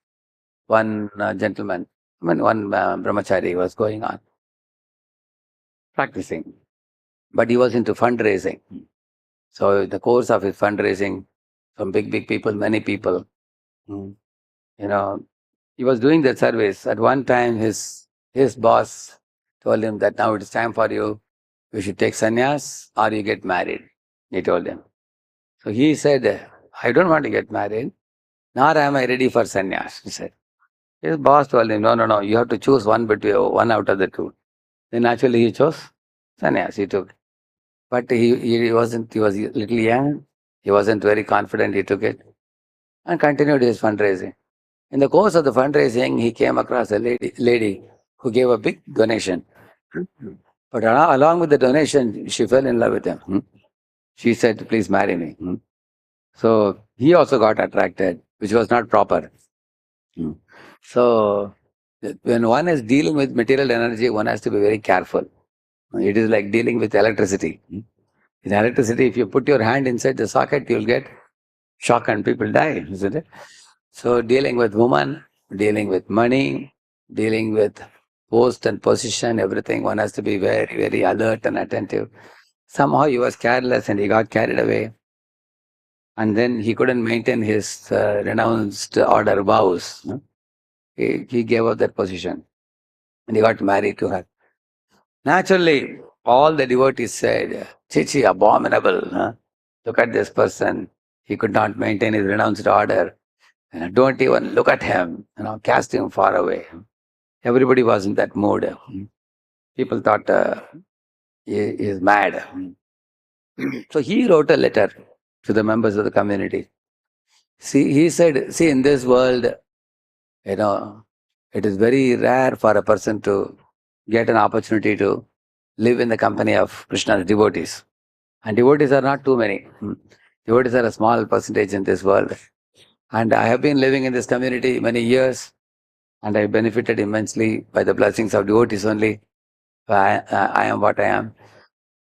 one gentleman, one brahmachari was going on, practicing. But he was into fundraising. So in the course of his fundraising, some big people, many people, he was doing that service. At one time, his boss told him that now it is time for you. You should take sannyas or you get married. He told him. So he said, I don't want to get married, nor am I ready for sannyas, he said. His boss told him, no, you have to choose one out of the two. Then actually he chose sannyas, he took. But he was a little young, he wasn't very confident, he took it and continued his fundraising. In the course of the fundraising, he came across a lady who gave a big donation. But along with the donation, she fell in love with him. She said, please marry me. So he also got attracted, which was not proper. So When one is dealing with material energy, one has to be very careful. It is like dealing with electricity. In electricity, if you put your hand inside the socket, you'll get shock and people die, isn't it? So dealing with woman, dealing with money, dealing with post and position, everything, one has to be very, very alert and attentive. Somehow he was careless and he got carried away. And then he couldn't maintain his renounced order vows. He gave up that position and he got married to her. Naturally, all the devotees said, Chichi, abominable. Look at this person. He could not maintain his renounced order. Don't even look at him. Cast him far away. Everybody was in that mood. People thought he is mad. So he wrote a letter to the members of the community. He said, in this world, it is very rare for a person to get an opportunity to live in the company of Krishna's devotees. And devotees are not too many. Devotees are a small percentage in this world. And I have been living in this community many years, and I benefited immensely by the blessings of devotees only. I am what I am.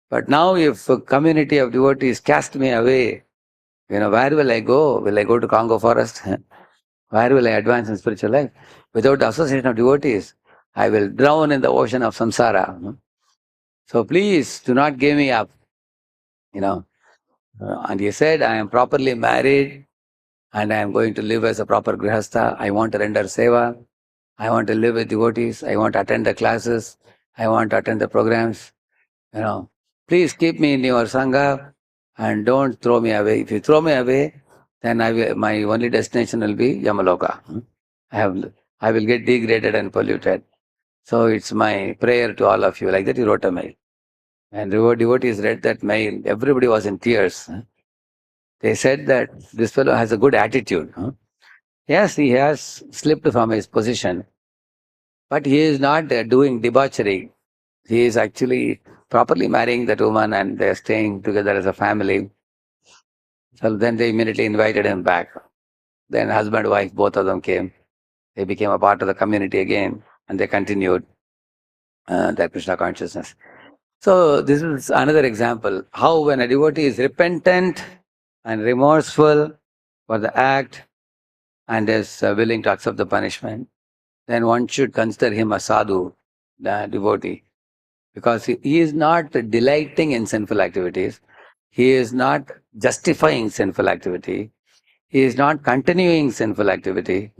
But now if a community of devotees cast me away, where will I go? Will I go to Congo forest? Where will I advance in spiritual life? Without the association of devotees, I will drown in the ocean of samsara. So please do not give me up. And he said, I am properly married and I am going to live as a proper grihastha. I want to render seva. I want to live with devotees. I want to attend the classes. I want to attend the programs. Please keep me in your sangha and don't throw me away. If you throw me away, then my only destination will be Yamaloka. I will get degraded and polluted. So it's my prayer to all of you. Like that he wrote a mail. And devotees read that mail. Everybody was in tears. They said that this fellow has a good attitude. Yes, he has slipped from his position, but he is not doing debauchery. He is actually properly marrying that woman and they're staying together as a family. So then they immediately invited him back. Then husband, wife, both of them came. They became a part of the community again and they continued their Krishna consciousness. So this is another example how when a devotee is repentant and remorseful for the act and is willing to accept the punishment, then one should consider him a sadhu, the devotee, because he is not delighting in sinful activities. He is not justifying sinful activity. He is not continuing sinful activity.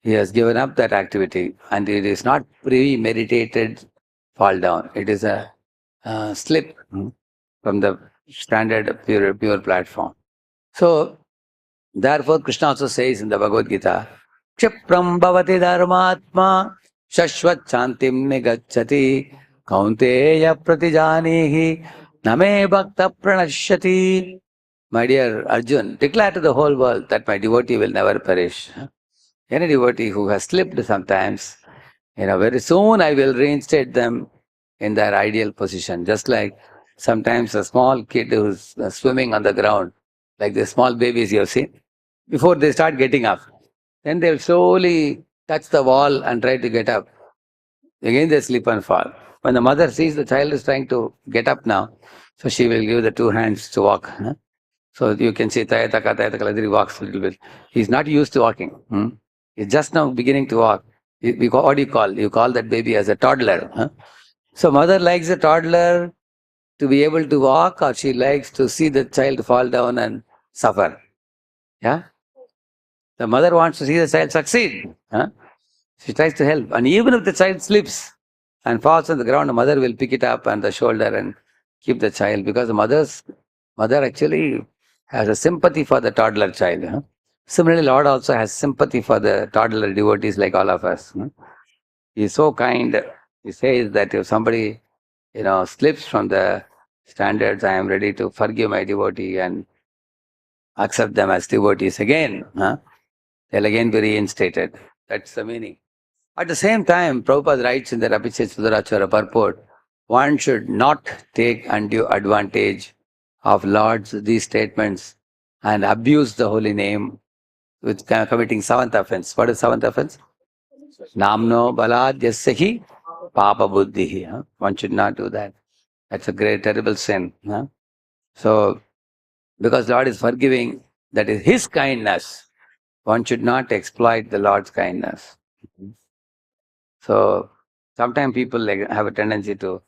He has given up that activity and it is not premeditated fall down. It is a slip from the standard pure platform. So, therefore, Krishna also says in the Bhagavad Gita, Kshipram bhavati dharmatma shashvat chantim nigacchati kaunteya pratijanihi name bhakta pranashyati. My dear Arjun, declare to the whole world that my devotee will never perish. Any devotee who has slipped sometimes, very soon I will reinstate them in their ideal position. Just like sometimes a small kid who's swimming on the ground, like the small babies you have seen, before they start getting up, then they'll slowly touch the wall and try to get up. Again they slip and fall. When the mother sees the child is trying to get up now, so she will give the two hands to walk. So you can see Tayataka, he walks a little bit. He's not used to walking. He's just now beginning to walk. What do you call? You call that baby as a toddler. So mother likes a toddler to be able to walk, or she likes to see the child fall down and suffer. Yeah? The mother wants to see the child succeed. She tries to help. And even if the child slips and falls on the ground, the mother will pick it up on the shoulder and keep the child, because the mother actually has a sympathy for the toddler child. Similarly, Lord also has sympathy for the toddler devotees like all of us. He is so kind. He says that if somebody, slips from the standards, I am ready to forgive my devotee and accept them as devotees again. They'll again be reinstated. That's the meaning. At the same time, Prabhupada writes in the Rapichet Sudarachara purport, one should not take undue advantage of Lord's these statements and abuse the holy name with committing seventh offense. What is seventh offense? Namno baladhyasya papa buddhi. One should not do that. That's a great, terrible sin. So, because Lord is forgiving, that is His kindness. One should not exploit the Lord's kindness. So, sometimes people have a tendency to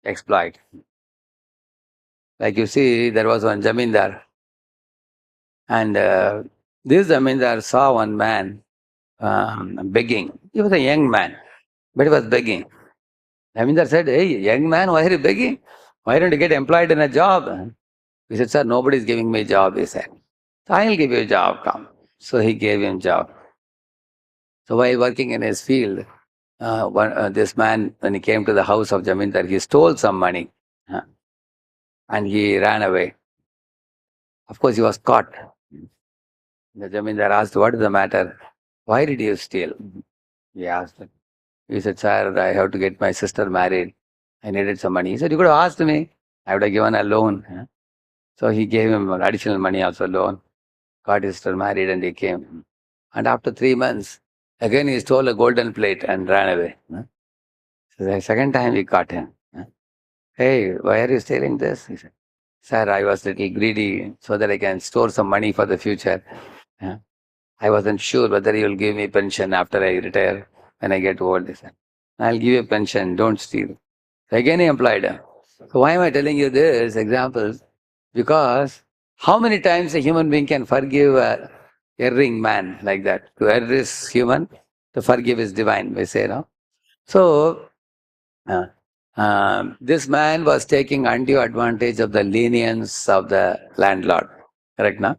exploit. Like you see, there was one zamindar, and this zamindar saw one man begging. He was a young man, but he was begging. Zamindar said, "Hey, young man, why are you begging? Why don't you get employed in a job?" He said, "Sir, nobody is giving me a job," he said. "So I'll give you a job, come." So he gave him job. So while working in his field, this man, when he came to the house of Jamindar, he stole some money and he ran away. Of course, he was caught. The Jamindar asked, "What is the matter? Why did you steal?" He asked. He said, "Sir, I have to get my sister married. I needed some money." He said, "You could have asked me. I would have given a loan." So he gave him additional money, also loan. Got his sister married and he came. And after 3 months, again he stole a golden plate and ran away. So the second time we caught him. "Hey, why are you stealing this?" He said, "Sir, I was a little greedy so that I can store some money for the future. I wasn't sure whether you will give me pension after I retire when I get old." He said, "I'll give you a pension, don't steal." So again he employed him. So why am I telling you this examples? Because how many times a human being can forgive a erring man like that? To err is human, to forgive is divine, we say, no? So, this man was taking undue advantage of the lenience of the landlord. Correct, now?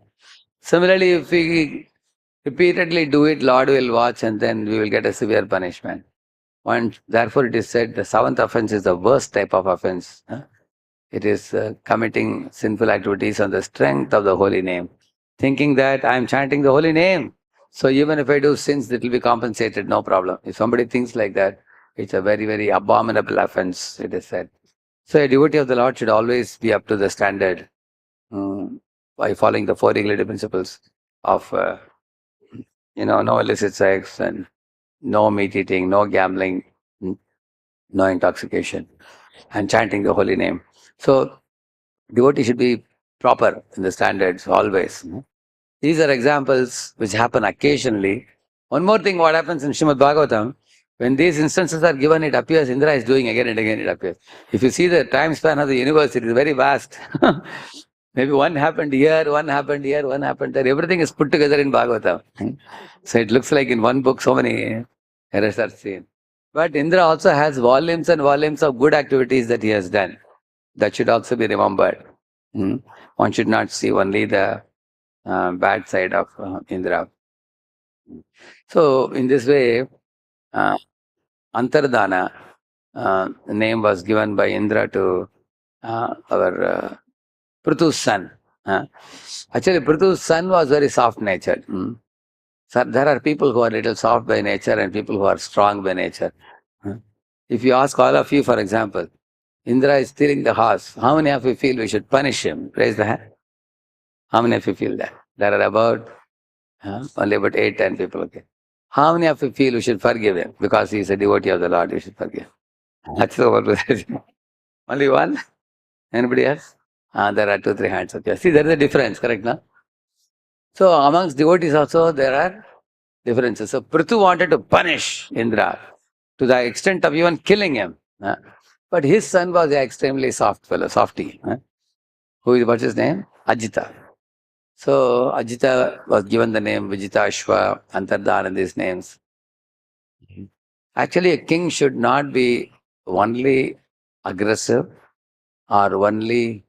Similarly, if we repeatedly do it, Lord will watch and then we will get a severe punishment. Therefore, it is said the seventh offense is the worst type of offense. It is committing sinful activities on the strength of the holy name, thinking that I am chanting the holy name. So even if I do sins, it will be compensated, no problem. If somebody thinks like that, it's a very, very abominable offense, it is said. So a devotee of the Lord should always be up to the standard by following the four regulative principles of, no illicit sex and no meat eating, no gambling, no intoxication, and chanting the holy name. So devotee should be proper in the standards always. These are examples which happen occasionally. One more thing, what happens in Srimad Bhagavatam, when these instances are given, it appears Indra is doing again and again, it appears. If you see the time span of the universe, it is very vast. Maybe one happened here, one happened here, one happened there. Everything is put together in Bhagavatam. So it looks like in one book so many errors are seen. But Indra also has volumes and volumes of good activities that he has done. That should also be remembered. One should not see only the bad side of Indra. So, in this way, Antardana name was given by Indra to our Prithu's son. Actually, Prithu's son was very soft-natured. So there are people who are little soft by nature and people who are strong by nature. If you ask all of you, for example, Indra is stealing the horse. How many of you feel we should punish him? Raise the hand. How many of you feel that? There are only about 8, 10 people. Okay. How many of you feel we should forgive him? Because he is a devotee of the Lord, we should forgive. That's the word. Only one? Anybody else? There are 2, 3 hands. Okay. See, there is a difference, correct? No? So amongst devotees also there are differences. So Prithu wanted to punish Indra to the extent of even killing him. But his son was an extremely soft fellow, softy. What's his name? Ajita. So Ajita was given the name Vijitashva, Antardana, and these names. Actually, a king should not be only aggressive or only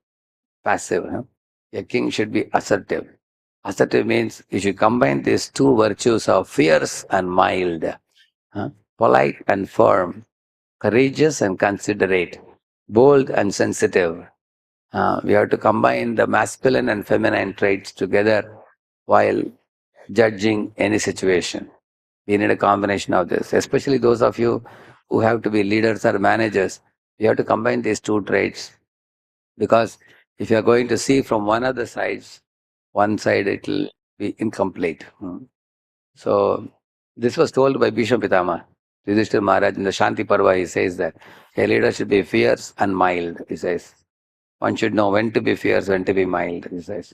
passive. A king should be assertive. Assertive means you should combine these two virtues of fierce and mild, polite and firm, courageous and considerate, bold and sensitive. We have to combine the masculine and feminine traits together while judging any situation. We need a combination of this, especially those of you who have to be leaders or managers. You have to combine these two traits because if you are going to see from one of the sides, one side it will be incomplete. So This was told by Bhishma Pitama. Yudhishthira Maharaj in the Shanti Parva, he says that a leader should be fierce and mild, he says. One should know when to be fierce, when to be mild, he says.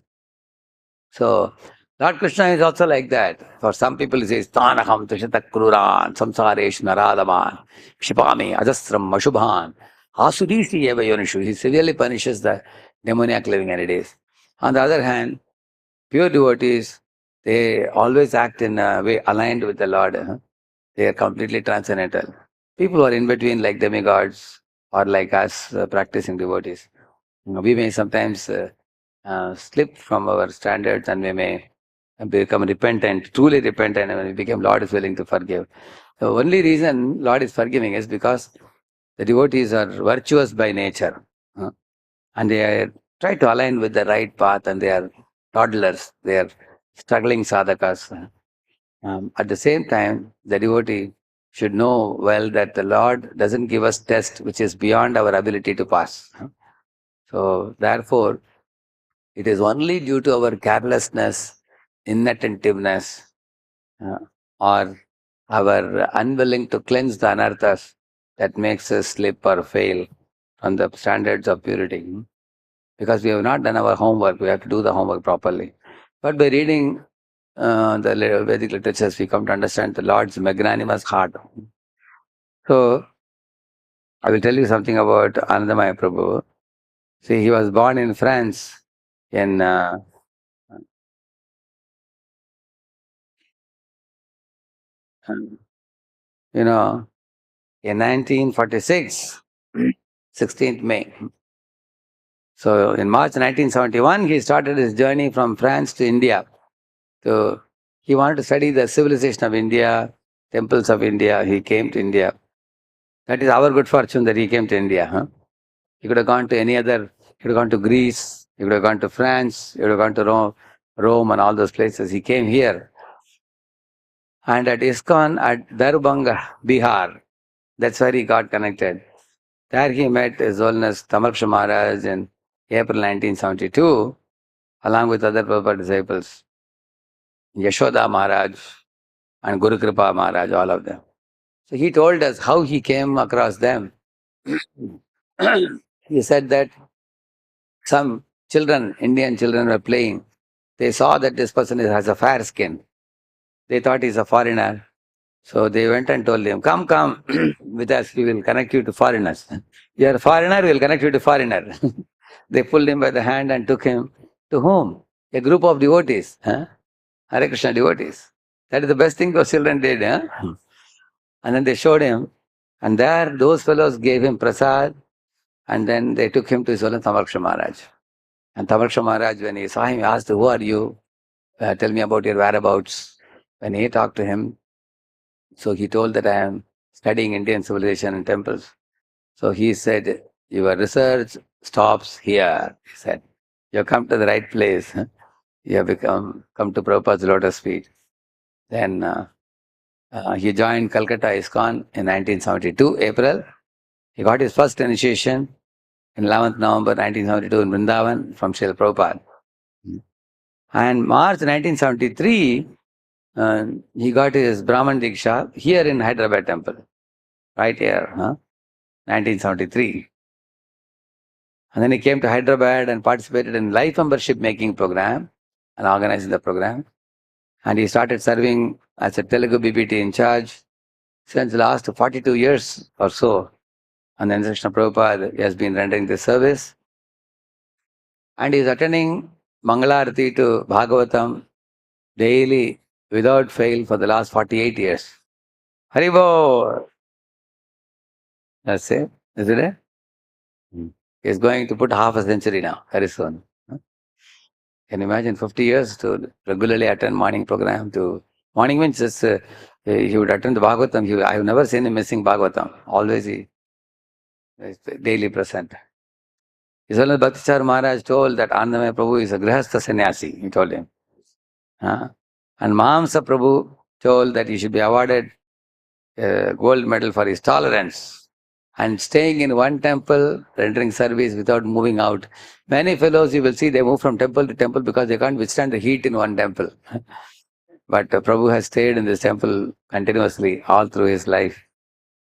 So, Lord Krishna is also like that. For some people, he says, Tanaham Tushata Kruran, Samsaresh Naradaman, Kshipami, Ajastram, Mashubhan, Asudisi Eva Yonishu. He severely punishes the demoniac living entities. On the other hand, pure devotees, they always act in a way aligned with the Lord. They are completely transcendental. People who are in between, like demigods or like us, practicing devotees, we may sometimes slip from our standards and we may become repentant, truly repentant, and when we become, Lord is willing to forgive. The only reason Lord is forgiving is because the devotees are virtuous by nature, and they are try to align with the right path, and they are toddlers, they are struggling sadhakas. At the same time, the devotee should know well that the Lord doesn't give us test which is beyond our ability to pass. So therefore, it is only due to our carelessness, inattentiveness, uh, or our unwilling to cleanse the anarthas that makes us slip or fail from the standards of purity. Because we have not done our homework, we have to do the homework properly. But by reading the Vedic literatures, we come to understand the Lord's magnanimous heart. So, I will tell you something about Anandamaya Prabhu. See, he was born in France in, you know, in 1946, 16th May. So, in March 1971, he started his journey from France to India. So, he wanted to study the civilization of India, temples of India. He came to India. That is our good fortune that he came to India. He could have gone to any other, he could have gone to Greece, he could have gone to France, he could have gone to Rome and all those places. He came here. And at ISKCON at Darbhanga, Bihar, that's where he got connected. There he met His Holiness Tamaksha Maharaj in April 1972, along with other Prabhupada disciples, Yashoda Maharaj and Guru Kripa Maharaj, all of them. So he told us how he came across them. He said that some children, Indian children, were playing. They saw that this person has a fair skin. They thought he's a foreigner. So they went and told him, come, come with us, we will connect you to foreigners. You are a foreigner, we will connect you to foreigner. They pulled him by the hand and took him to whom? A group of devotees, Hare Krishna devotees. That is the best thing those children did. And then they showed him, and there those fellows gave him prasad, and then they took him to his own Tamaksha Maharaj. And Tamaksha Maharaj, when he saw him, he asked, who are you? Tell me about your whereabouts. When he talked to him, so he told that I am studying Indian civilization and temples. So he said, your research stops here. He said, you have come to the right place. You have come to Prabhupada's lotus feet. Then he joined Calcutta ISKCON in 1972, April. He got his first initiation in 11th November 1972 in Vrindavan from Srila Prabhupada. And March 1973, he got his Brahman Diksha here in Hyderabad temple, right here, 1973. And then he came to Hyderabad and participated in life membership making program and organizing the program. And he started serving as a Telugu BBT in charge since the last 42 years or so. And then Krishna Prabhupada has been rendering this service. And he is attending Mangalarati to Bhagavatam daily without fail for the last 48 years. Haribo! That's it. Is it? He is going to put half a century now, very soon. Can you imagine 50 years to regularly attend morning program to morning means just he would attend the Bhagavatam. I have never seen him missing Bhagavatam. Always he is daily present. His Holiness Bhaktisiddhanta Maharaj told that Anandamaya Prabhu is a Grihastha sannyasi, he told him. And Mahamsa Prabhu told that he should be awarded a gold medal for his tolerance and staying in one temple, rendering service without moving out. Many fellows you will see, they move from temple to temple because they can't withstand the heat in one temple. But Prabhu has stayed in this temple continuously all through his life.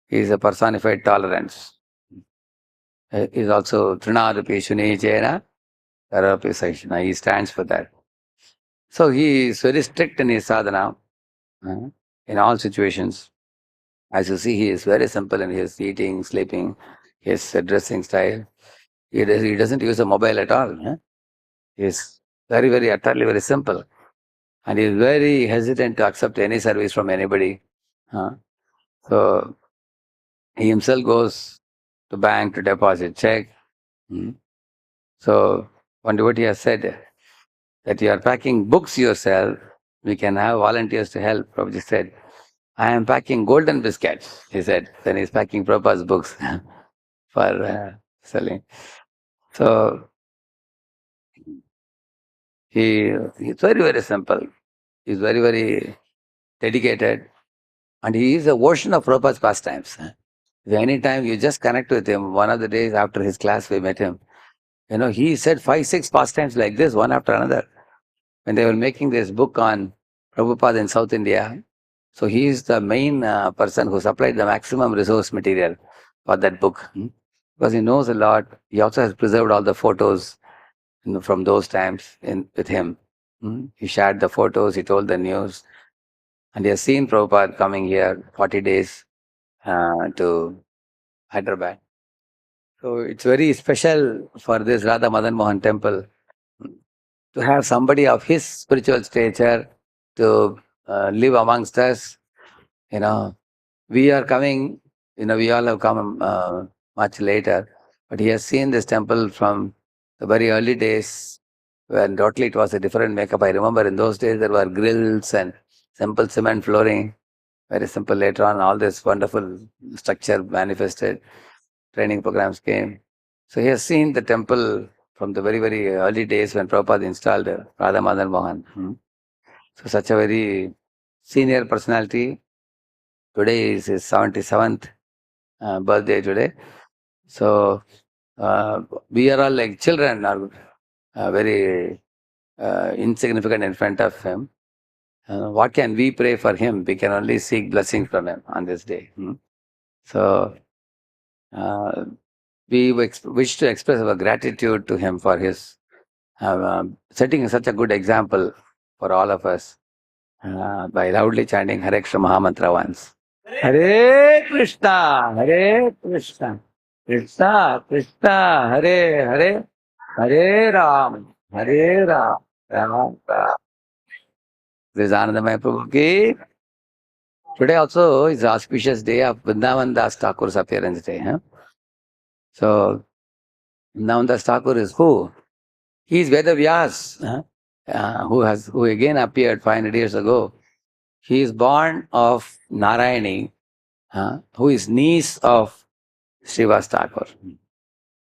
He is a personified tolerance. He is also Trinadapi Shuni Jena Karapi Saishna. He stands for that. So he is very strict in his sadhana in all situations. As you see, he is very simple in his eating, sleeping, his dressing style. He doesn't use a mobile at all. He is very, very, utterly very simple. And he is very hesitant to accept any service from anybody. So he himself goes to bank to deposit check. So one devotee has said that you are packing books yourself. We can have volunteers to help. Prabhuji said, I am packing golden biscuits, he said. Then he's packing Prabhupada's books for selling. So he's very, very simple. He's very, very dedicated. And he is a version of Prabhupada's pastimes. If any time you just connect with him, one of the days after his class we met him, he said 5, 6 pastimes like this, one after another. When they were making this book on Prabhupada in South India, so he is the main person who supplied the maximum resource material for that book. Because he knows a lot. He also has preserved all the photos from those times with him. He shared the photos, he told the news. And he has seen Prabhupada coming here 40 days to Hyderabad. So it's very special for this Radha Madan Mohan temple to have somebody of his spiritual stature to live amongst us. We are coming, we all have come much later, but he has seen this temple from the very early days when totally it was a different makeup. I remember in those days there were grills and simple cement flooring, very simple. Later on, all this wonderful structure manifested, training programs came. So he has seen the temple from the very, very early days when Prabhupada installed Radha Madan Mohan. So such a very senior personality. Today is his 77th birthday today. So we are all like children, are very insignificant in front of him. What can we pray for him? We can only seek blessings from him on this day. So we wish to express our gratitude to him for his setting such a good example for all of us by loudly chanting Hare Krishna Mahamantra once. Hare Krishna, Hare Krishna, Krishna Krishna, Hare Hare, Hare Ram, Hare Ram, Ram Ram. This is Anandamaya Prabhu ki. Today also is the auspicious day of Vrindavan Das Thakur's appearance day. So, Vrindavan Das Thakur is who? He is Veda Vyas, who again appeared 500 years ago. He is born of Narayani, who is niece of Srivas Thakur.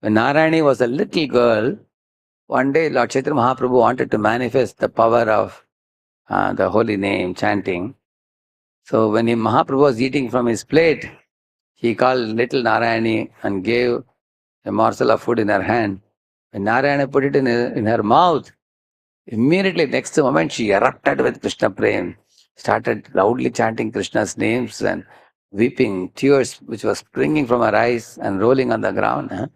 When Narayani was a little girl, one day Lord Chaitanya Mahaprabhu wanted to manifest the power of the holy name, chanting. So when Mahaprabhu was eating from his plate, he called little Narayani and gave a morsel of food in her hand. When Narayana put it in her mouth, immediately next moment she erupted with Krishna Prem, started loudly chanting Krishna's names and weeping, tears which was springing from her eyes and rolling on the ground.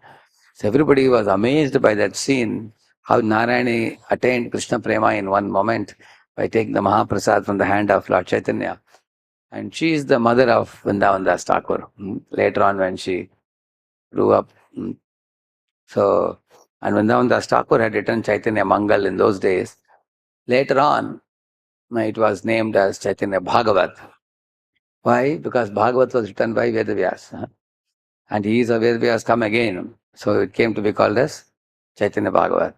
So everybody was amazed by that scene, how Narayani attained Krishna Prema in one moment by taking the Mahaprasad from the hand of Lord Chaitanya. And she is the mother of Vrindavan Das Thakur. Later on when she grew up. So, and Vrindavan Das Thakur had written Chaitanya Mangal in those days. Later on, it was named as Chaitanya Bhagavat. Why? Because Bhagavat was written by Vedavyas. And he is a Vedavyas come again. So it came to be called as Chaitanya Bhagavat.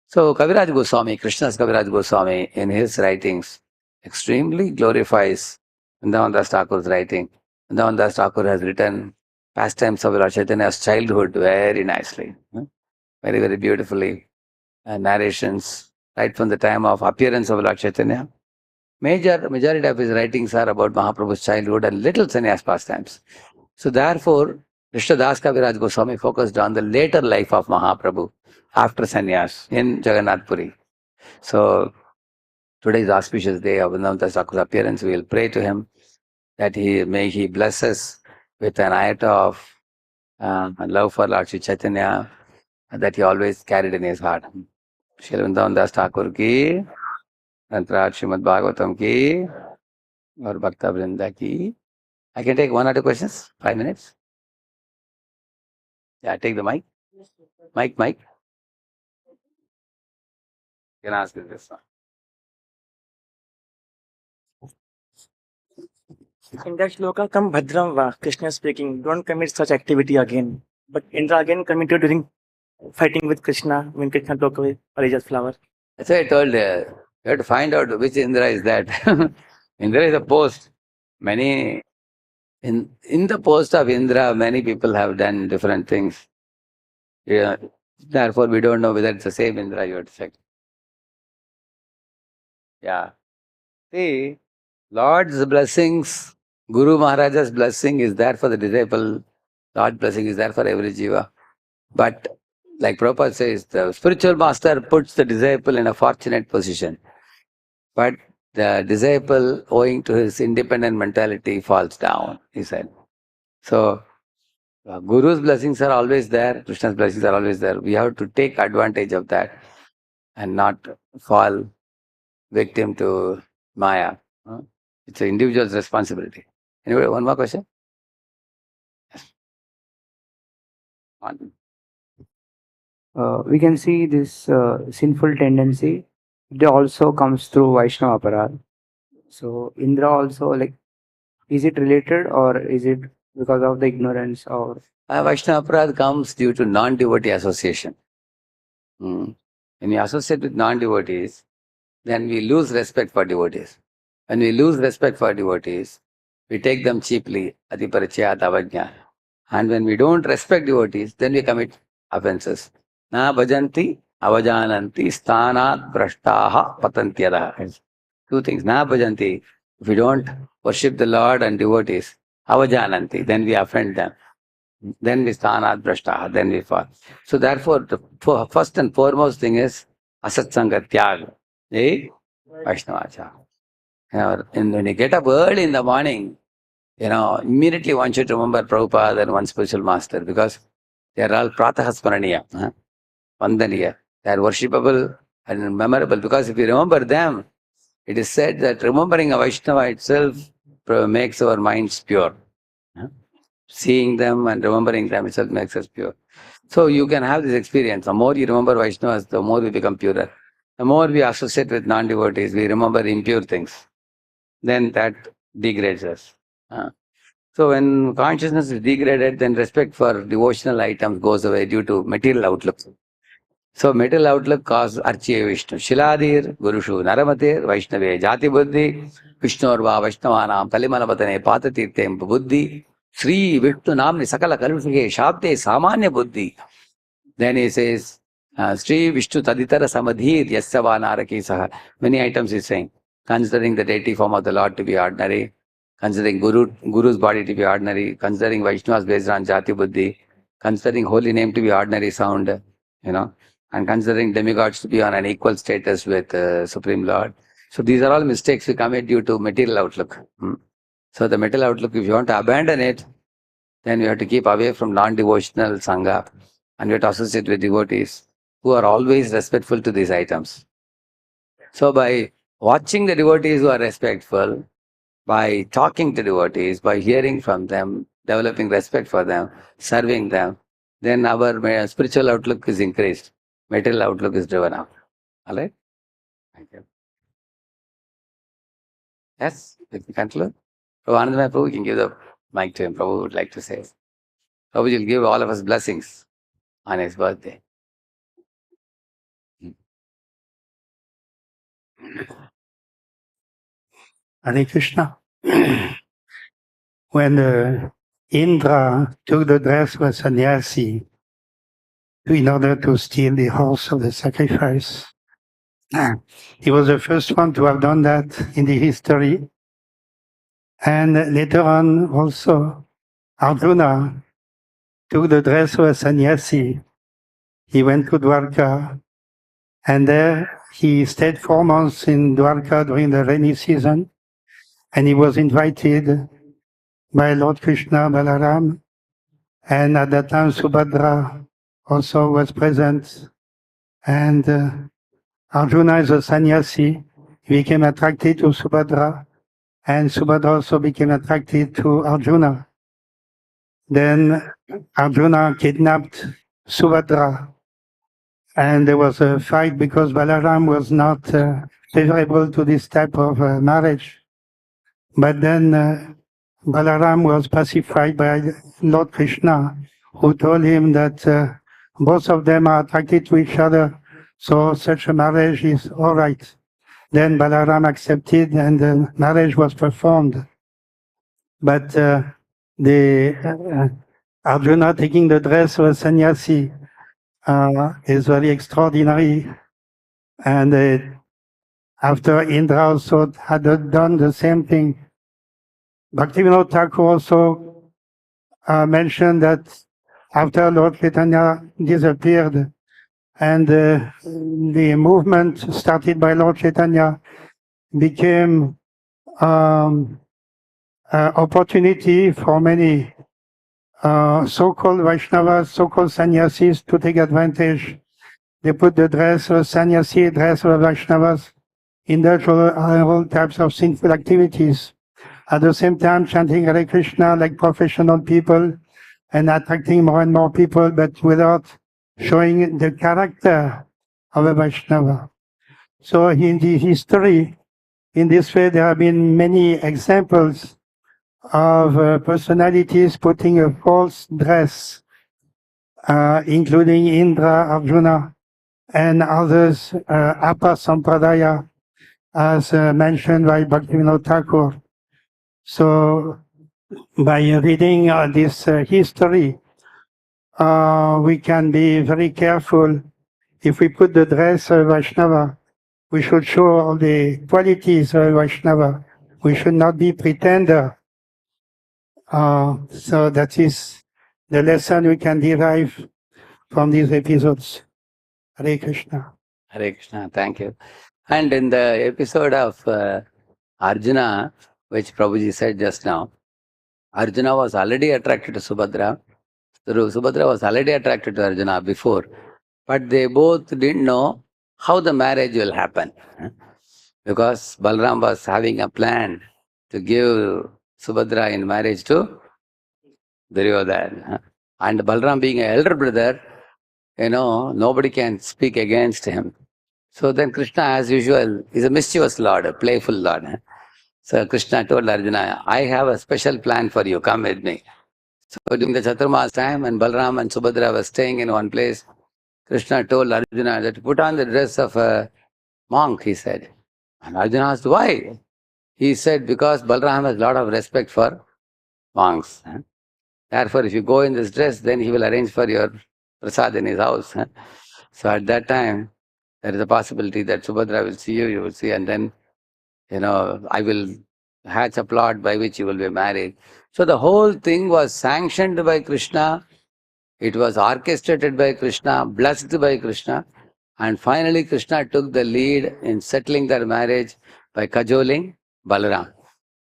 So Kaviraj Goswami, Krishna's Kaviraj Goswami, in his writings, extremely glorifies Vrindavan Das Thakur's writing. Vrindavan Das Thakur has written pastimes of Lord Chaitanya's childhood very nicely, very, very beautifully. Narrations right from the time of appearance of Lord Chaitanya. Majority of his writings are about Mahaprabhu's childhood and little sannyas pastimes. So therefore, Krishna Das Kaviraj Goswami focused on the later life of Mahaprabhu after sannyas in Jagannath Puri. So Today is auspicious day of Vrindavan Thakur's appearance. We will pray to him that may he bless us with an iota of love for Lord Sri Chaitanya that he always carried in his heart. Shri Vrindavan Das Thakur ki, Antrat Srimad Bhagavatam ki, or Bhakta Vrinda ki. I can take one or two questions, 5 minutes. Yeah, take the mic. Mic. You can ask this one. In that shloka, Kam Bhadram Va, Krishna speaking, don't commit such activity again. But Indra again committed during fighting with Krishna when Krishna took away Parija's flower. That's why I told you have to find out which Indra is that. Indra is a post. Many in the post of Indra, many people have done different things. Yeah. Therefore, we don't know whether it's the same Indra you have to check. Yeah. See, Lord's blessings, Guru Maharaja's blessing is there for the disciple. Lord's blessing is there for every jiva. But like Prabhupada says, the spiritual master puts the disciple in a fortunate position. But the disciple, owing to his independent mentality, falls down, he said. So, Guru's blessings are always there, Krishna's blessings are always there. We have to take advantage of that and not fall victim to Maya. It's an individual's responsibility. Anyway, one more question? Yes. One. We can see this sinful tendency. It also comes through Vaishnava Aparad. So Indra also, like, is it related or is it because of the ignorance or? Vaishnava Aparad comes due to non-devotee association. When we associate with non-devotees, then we lose respect for devotees. When we lose respect for devotees, we take them cheaply, adiparichayat avajna. And when we don't respect devotees, then we commit offenses. Na bhajanti avajananti sthanat brashtaha patantyada. Two things. Na bhajanti, if we don't worship the Lord and devotees, avajananti, then we offend them. Then we sthanat brashtaha, then we fall. So therefore, the first and foremost thing is asatsanga tyag. Vaishnavacha. When you get up early in the morning, immediately one should remember Prabhupada and one spiritual master because they are all pratahasmaraniya, vandaniya. They are worshipable and memorable because if you remember them, it is said that remembering a Vaishnava itself makes our minds pure. Seeing them and remembering them itself makes us pure. So you can have this experience. The more you remember Vaishnavas, the more we become purer. The more we associate with non-devotees, we remember impure things. Then that degrades us. So when consciousness is degraded, then respect for devotional items goes away due to material outlook. So material outlook causes Archya Vishnu. Shiladir, Gurushu, Naramatir, Vaishnave, Jati Buddhi, Vishnorva, Vaishnavanam, Kalimanapatane, Patatirtem, Buddhi, Sri Vishnu Namni, Sakala Kalvike, Shabde, Samanya Buddhi. Then he says, Sri Vishnu Taditara Samadhir, Yassava Naraki Saha. Many items he's saying. Considering the deity form of the Lord to be ordinary, considering Guru's body to be ordinary, considering Vaishnavas based on Jati Buddhi, considering holy name to be ordinary sound, and considering demigods to be on an equal status with Supreme Lord. So these are all mistakes we commit due to material outlook. So the material outlook, if you want to abandon it, then we have to keep away from non-devotional Sangha and we have to associate with devotees who are always respectful to these items. So by watching the devotees who are respectful, by talking to devotees, by hearing from them, developing respect for them, serving them, then our spiritual outlook is increased. Material outlook is driven up. All right? Thank you. Yes, we can conclude. Prabhu Prabhu, you can give the mic to him. Prabhu would like to say. Prabhu will give all of us blessings on his birthday. Hare Krishna. When Indra took the dress of a sannyasi in order to steal the horse of the sacrifice, he was the first one to have done that in the history. And later on also, Arjuna took the dress of a sannyasi. He went to Dwarka, and there he stayed 4 months in Dwarka during the rainy season, and he was invited by Lord Krishna, Balaram, and at that time Subhadra also was present. And Arjuna is a sannyasi. He became attracted to Subhadra, and Subhadra also became attracted to Arjuna. Then Arjuna kidnapped Subhadra, and there was a fight because Balaram was not favorable to this type of marriage. But then Balaram was pacified by Lord Krishna, who told him that both of them are attracted to each other, so such a marriage is all right. Then Balaram accepted, and the marriage was performed. But Arjuna taking the dress of a sannyasi is very extraordinary. And after Indra also had done the same thing, Bhaktivinoda Thakur also mentioned that after Lord Chaitanya disappeared and the movement started by Lord Chaitanya became opportunity for many so-called Vaishnavas, so-called sannyasis to take advantage. They put the dress of sannyasi, dress of Vaishnavas, indulge all types of sinful activities. At the same time, chanting Hare Krishna like professional people and attracting more and more people, but without showing the character of a Vaishnava. So in the history, in this way, there have been many examples of personalities putting a false dress, including Indra, Arjuna, and others, Apa Sampradaya, as mentioned by Bhaktivinoda Thakur. So by reading this history, we can be very careful. If we put the dress of Vaishnava, we should show all the qualities of Vaishnava. We should not be pretender. So that is the lesson we can derive from these episodes. Hare Krishna. Hare Krishna, thank you. And in the episode of Arjuna, which Prabhuji said just now, Arjuna was already attracted to Subhadra. Subhadra was already attracted to Arjuna before, but they both didn't know how the marriage will happen. Because Balaram was having a plan to give Subhadra in marriage to Duryodhana. And Balaram being an elder brother, nobody can speak against him. So then Krishna, as usual, is a mischievous lord, a playful lord. So Krishna told Arjuna, I have a special plan for you, come with me. So during the Chaturmas time, when Balaram and Subhadra were staying in one place, Krishna told Arjuna that put on the dress of a monk, he said. And Arjuna asked, why? He said, because Balaram has a lot of respect for monks. Therefore, if you go in this dress, then he will arrange for your prasad in his house. So at that time, there is a possibility that Subhadra will see you, you will see, and then, I will hatch a plot by which you will be married. So the whole thing was sanctioned by Krishna. It was orchestrated by Krishna, blessed by Krishna. And finally, Krishna took the lead in settling their marriage by cajoling Balaram.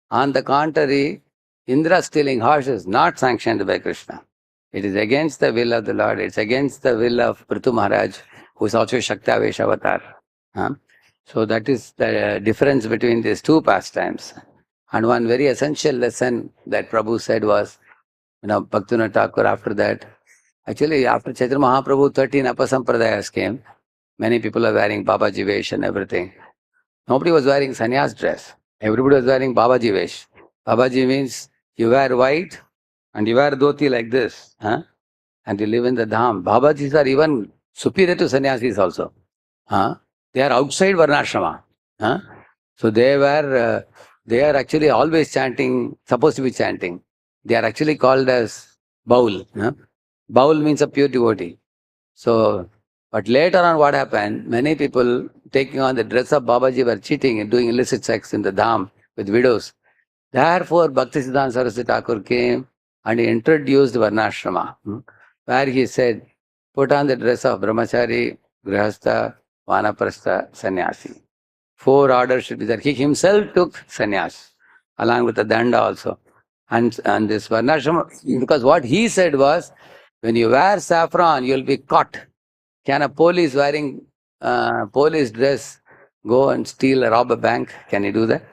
On the contrary, Indra stealing horse is not sanctioned by Krishna. It is against the will of the Lord. It's against the will of Prithu Maharaj, who is also Shaktavesh avatar. So that is the difference between these two pastimes. And one very essential lesson that Prabhu said was, Bhaktivinoda Thakur after that, actually after Chaitanya Mahaprabhu, 13 Apasampradayas came. Many people are wearing Babaji vesh and everything. Nobody was wearing sannyas dress. Everybody was wearing Babaji vesh. Babaji means you wear white and you wear dhoti like this. And you live in the dham. Babajis are even superior to sannyasis also. They are outside Varnashrama. So they are actually always chanting, supposed to be chanting. They are actually called as Baul. Baul means a pure devotee. So, but later on what happened, many people taking on the dress of Babaji were cheating and doing illicit sex in the dham with widows. Therefore, Bhaktisiddhanta Saraswati Thakur came and he introduced Varnashrama, where he said, put on the dress of Brahmachari, Grihastha, vanaprastha, sannyasi. 4 orders should be there. He himself took sannyas, along with the danda also. And this varnashram, because what he said was, when you wear saffron, you'll be caught. Can a police wearing police dress go and steal or rob a bank? Can he do that?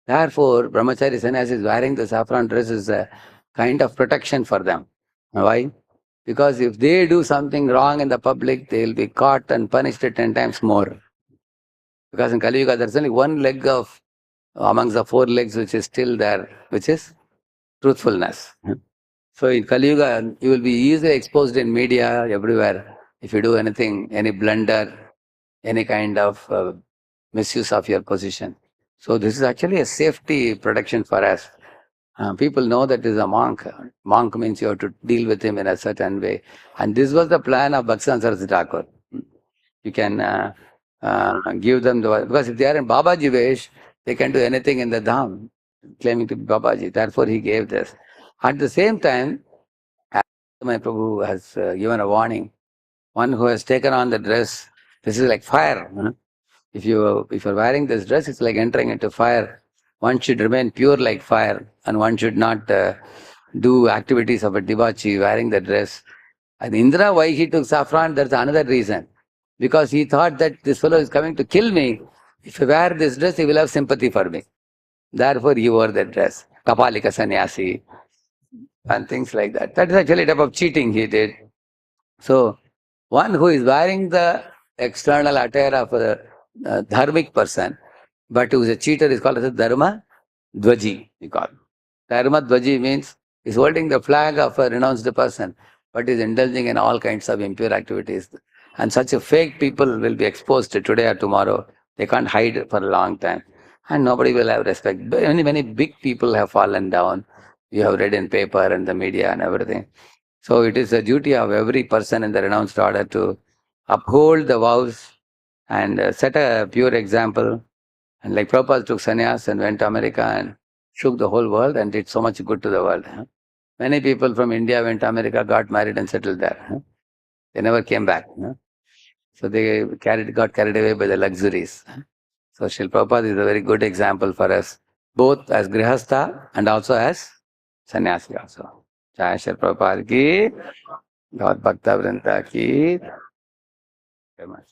Therefore, brahmachari sannyasis wearing the saffron dress is a kind of protection for them. Why? Because if they do something wrong in the public, they will be caught and punished 10 times more. Because in Kali Yuga, there's only one leg of amongst the 4 legs which is still there, which is truthfulness. So in Kali Yuga, you will be easily exposed in media everywhere. If you do anything, any blunder, any kind of misuse of your position. So this is actually a safety protection for us. People know that is a monk. Monk means you have to deal with him in a certain way. And this was the plan of Bhaksan Saraswati Thakur. You can give them because if they are in Babaji Vesh, they can do anything in the Dham, claiming to be Babaji. Therefore, he gave this. At the same time, my Prabhu has given a warning. One who has taken on the dress, this is like fire. If you're wearing this dress, it's like entering into fire. One should remain pure like fire, and one should not do activities of a debauchee wearing the dress. And Indra, why he took saffron, that's another reason. Because he thought that this fellow is coming to kill me. If I wear this dress, he will have sympathy for me. Therefore, he wore that dress. Kapalika sannyasi and things like that. That is actually a type of cheating he did. So, one who is wearing the external attire of a dharmic person, but who is a cheater is called as a dharma dvaji, we call. Dharma dvaji means he's holding the flag of a renounced person, but is indulging in all kinds of impure activities. And such a fake people will be exposed today or tomorrow. They can't hide for a long time. And nobody will have respect. Many big people have fallen down. You have read in paper and the media and everything. So it is a duty of every person in the renounced order to uphold the vows and set a pure example. And like Prabhupada took sannyas and went to America and shook the whole world and did so much good to the world. Many people from India went to America, got married and settled there. They never came back. So they got carried away by the luxuries. So Srila Prabhupada is a very good example for us, both as Grihastha and also as sannyasi also. Jai Srila Prabhupada ki, Gaud Bhakta Vrinda ki. Very much.